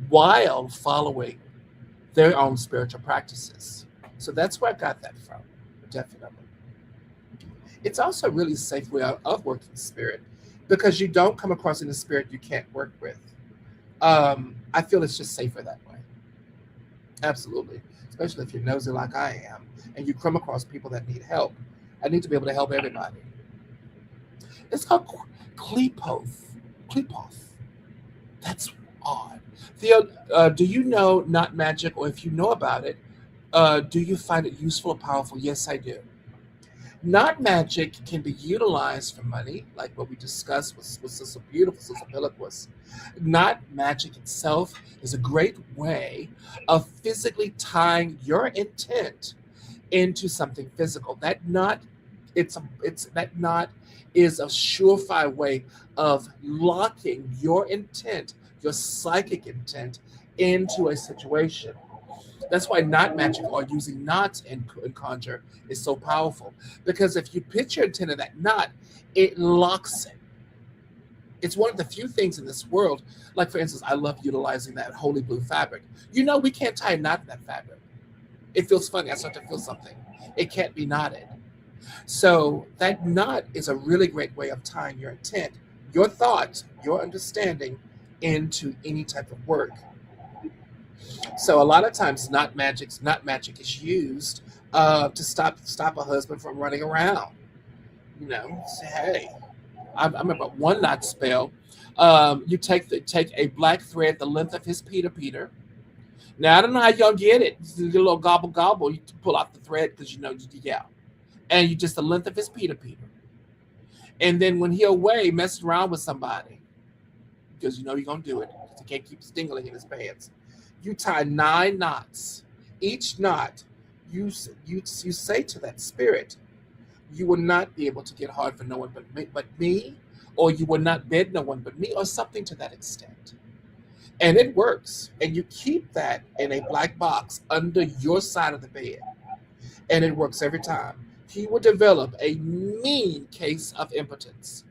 while following their own spiritual practices. So that's where I got that from, definitely. It's also a really safe way of working spirit because you don't come across any spirit you can't work with. I feel it's just safer that way. Absolutely. Especially if you're nosy like I am and you come across people that need help. I need to be able to help everybody. It's called Kleepoth. That's odd. Theo, do you know not magic, or if you know about it, do you find it useful or powerful? Yes, I do. Not magic can be utilized for money, like what we discussed with Sister Beautiful, Sister Bilquis. Not magic itself is a great way of physically tying your intent into something physical. That knot is a surefire way of locking your intent, your psychic intent, into a situation. That's why knot magic or using knots in conjure is so powerful. Because if you pitch your intent in that knot, it locks it. It's one of the few things in this world, like for instance, I love utilizing that holy blue fabric. We can't tie a knot in that fabric. It feels funny. I start to feel something. It can't be knotted. So that knot is a really great way of tying your intent, your thoughts, your understanding into any type of work. So a lot of times, not magic is used to stop a husband from running around. Say, hey, I remember one knot spell. You take a black thread the length of his Peter. Now I don't know how y'all get it. You get a little gobble gobble. You pull out the thread because yeah, and you just the length of his Peter. And then when he away messing around with somebody, because you're gonna do it, he can't keep stingling in his pants. You tie 9 knots. Each knot, you say to that spirit, you will not be able to get hard for no one but me, or you will not bed no one but me, or something to that extent. And it works. And you keep that in a black box under your side of the bed. And it works every time. He will develop a mean case of impotence.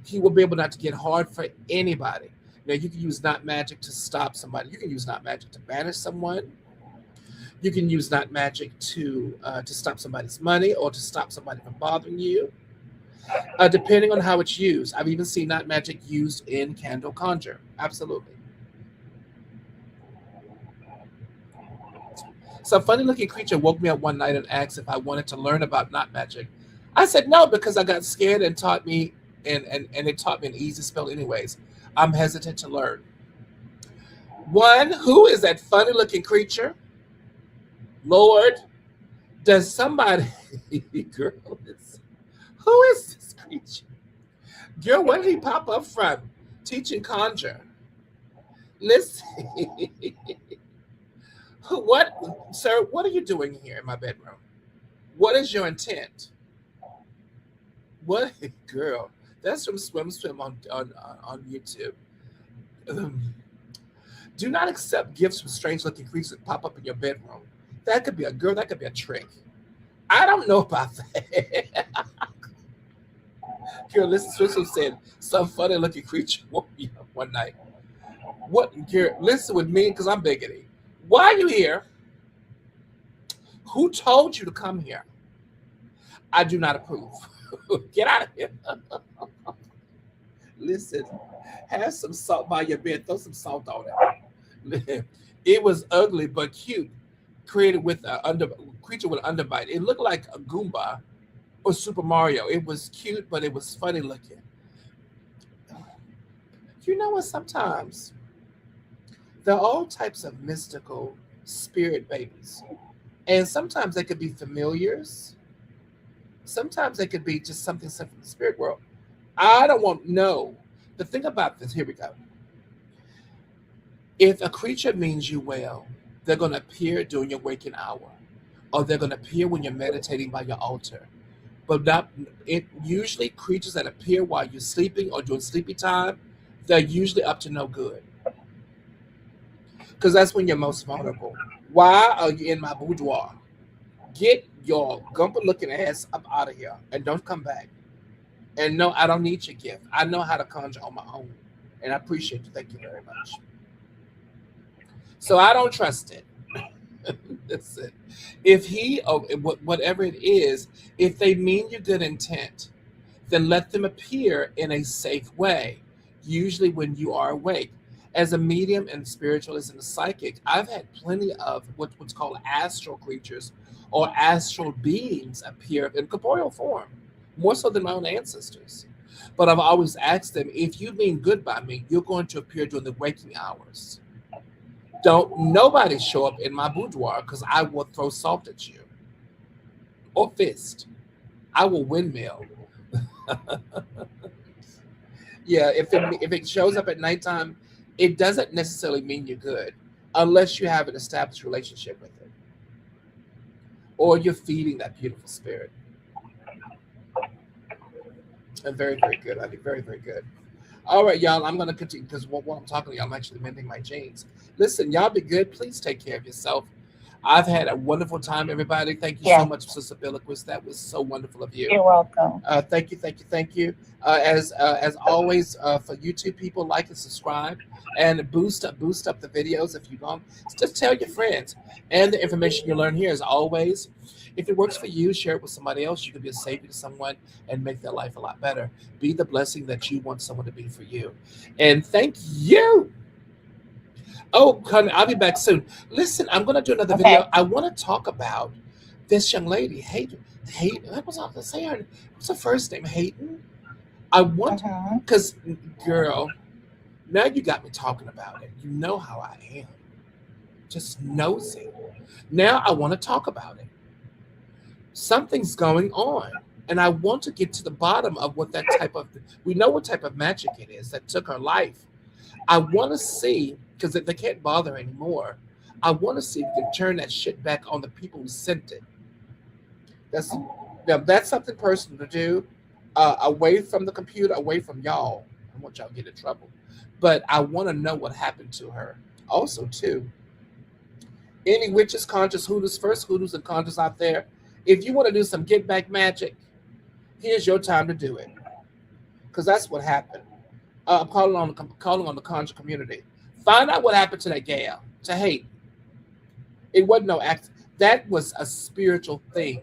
He will be able not to get hard for anybody. Now, you can use not magic to stop somebody. You can use not magic to banish someone. You can use not magic to stop somebody's money or to stop somebody from bothering you, depending on how it's used. I've even seen not magic used in candle conjure. Absolutely. Some funny looking creature woke me up one night and asked if I wanted to learn about not magic. I said no because I got scared and taught me and it taught me an easy spell anyways. I'm hesitant to learn. One, who is that funny looking creature? Lord, does somebody girl who is this creature? Girl, where did he pop up from? Teaching conjure. Listen. What, sir, what are you doing here in my bedroom? What is your intent? What, girl? That's from Swim on YouTube. Do not accept gifts from strange looking creatures that pop up in your bedroom. That could be a girl, that could be a trick. I don't know about that. Girl, listen, Swim said some funny looking creature woke me up one night. What, girl, listen with me because I'm bigoted. Why are you here? Who told you to come here? I do not approve. Get out of here. Listen, have some salt by your bed. Throw some salt on it. It was ugly but cute. Created with creature with an underbite. It looked like a Goomba or Super Mario. It was cute, but it was funny looking. You know what? Sometimes there are all types of mystical spirit babies. And sometimes they could be familiars. Sometimes they could be just something sent from the spirit world. I don't want no. But think about this. Here we go. If a creature means you well, they're going to appear during your waking hour, or they're going to appear when you're meditating by your altar. But usually creatures that appear while you're sleeping or during sleepy time, they're usually up to no good. Because that's when you're most vulnerable. Why are you in my boudoir? Get your gumper looking ass up out of here and don't come back. And no, I don't need your gift. I know how to conjure on my own. And I appreciate you. Thank you very much. So I don't trust it. That's it. If whatever it is, if they mean you good intent, then let them appear in a safe way, usually when you are awake. As a medium and spiritualist and a psychic, I've had plenty of what's called astral creatures or astral beings appear in corporeal form, more so than my own ancestors. But I've always asked them, if you mean good by me, you're going to appear during the waking hours. Don't nobody show up in my boudoir because I will throw salt at you or fist. I will windmill. Yeah, if it shows up at nighttime, it doesn't necessarily mean you're good unless you have an established relationship with it or you're feeding that beautiful spirit. And very, very good. I think very, very good. All right, y'all, I'm going to continue because while I'm talking to y'all, I'm actually mending my jeans. Listen, y'all be good. Please take care of yourself. I've had a wonderful time, everybody. Thank you so much, Sister Bilquis. That was so wonderful of you. You're welcome. Thank you. As always, for YouTube people, like and subscribe and boost up the videos if you don't. Just tell your friends. And the information you learn here, as always, if it works for you, share it with somebody else. You can be a savior to someone and make their life a lot better. Be the blessing that you want someone to be for you. And thank you. Oh, honey, I'll be back soon. Listen, I'm gonna do another Okay. video. I want to talk about this young lady, Hayden. What was I gonna say? What's her first name? Hayden. I want, Mm-hmm. because, girl, now you got me talking about it. You know how I am, just nosy. Now I want to talk about it. Something's going on, and I want to get to the bottom of what that type of. We know what type of magic it is that took her life. I want to see, because they can't bother anymore. I want to see if we can turn that shit back on the people who sent it. That's Now that's something personal to do, away from the computer, away from y'all. I don't want y'all to get in trouble, but I want to know what happened to her. Also, too, any witches, conjures, hoodoos, first hoodoos and conjures out there, if you want to do some get back magic, here's your time to do it, because that's what happened. I'm calling on the conjure community. Find out what happened to that gal, to hate. It wasn't no act. That was a spiritual thing.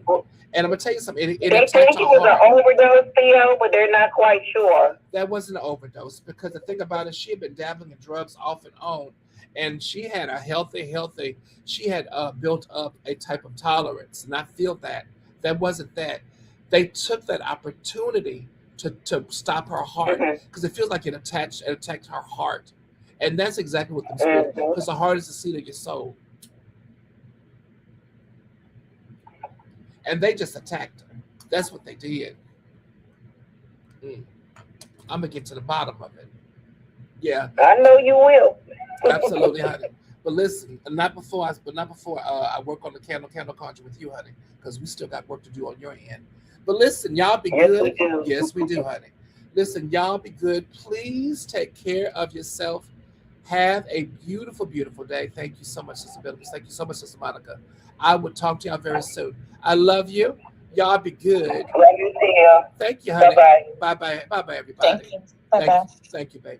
And I'm gonna tell you something. It They attacked think her it was heart. an overdose, Theo, but they're not quite sure. That wasn't an overdose, because the thing about it, she had been dabbling in drugs off and on, and she had a healthy. She had built up a type of tolerance, and I feel that that wasn't that. They took that opportunity to stop her heart, Mm-hmm. because it feels like it attacked her heart, and that's exactly what them spirits. Mm-hmm. Because the heart is the seat of your soul, and they just attacked her. That's what they did. Mm. I'm gonna get to the bottom of it. Yeah, I know you will. absolutely, honey. But listen, not before I work on the candle conjure with you, honey, because we still got work to do on your end. But listen, y'all be Yes, good. we do. Yes, we do, honey. Listen, y'all be good. Please take care of yourself. Have a beautiful, beautiful day. Thank you so much, Sister Bilquis. Thank you so much, Sister Monica. I will talk to y'all very soon. I love you. Y'all be good. Love you, Theo. Thank you, Bye honey. bye. Bye bye. Bye bye, Thank everybody. you. Bye bye. Thank you, baby.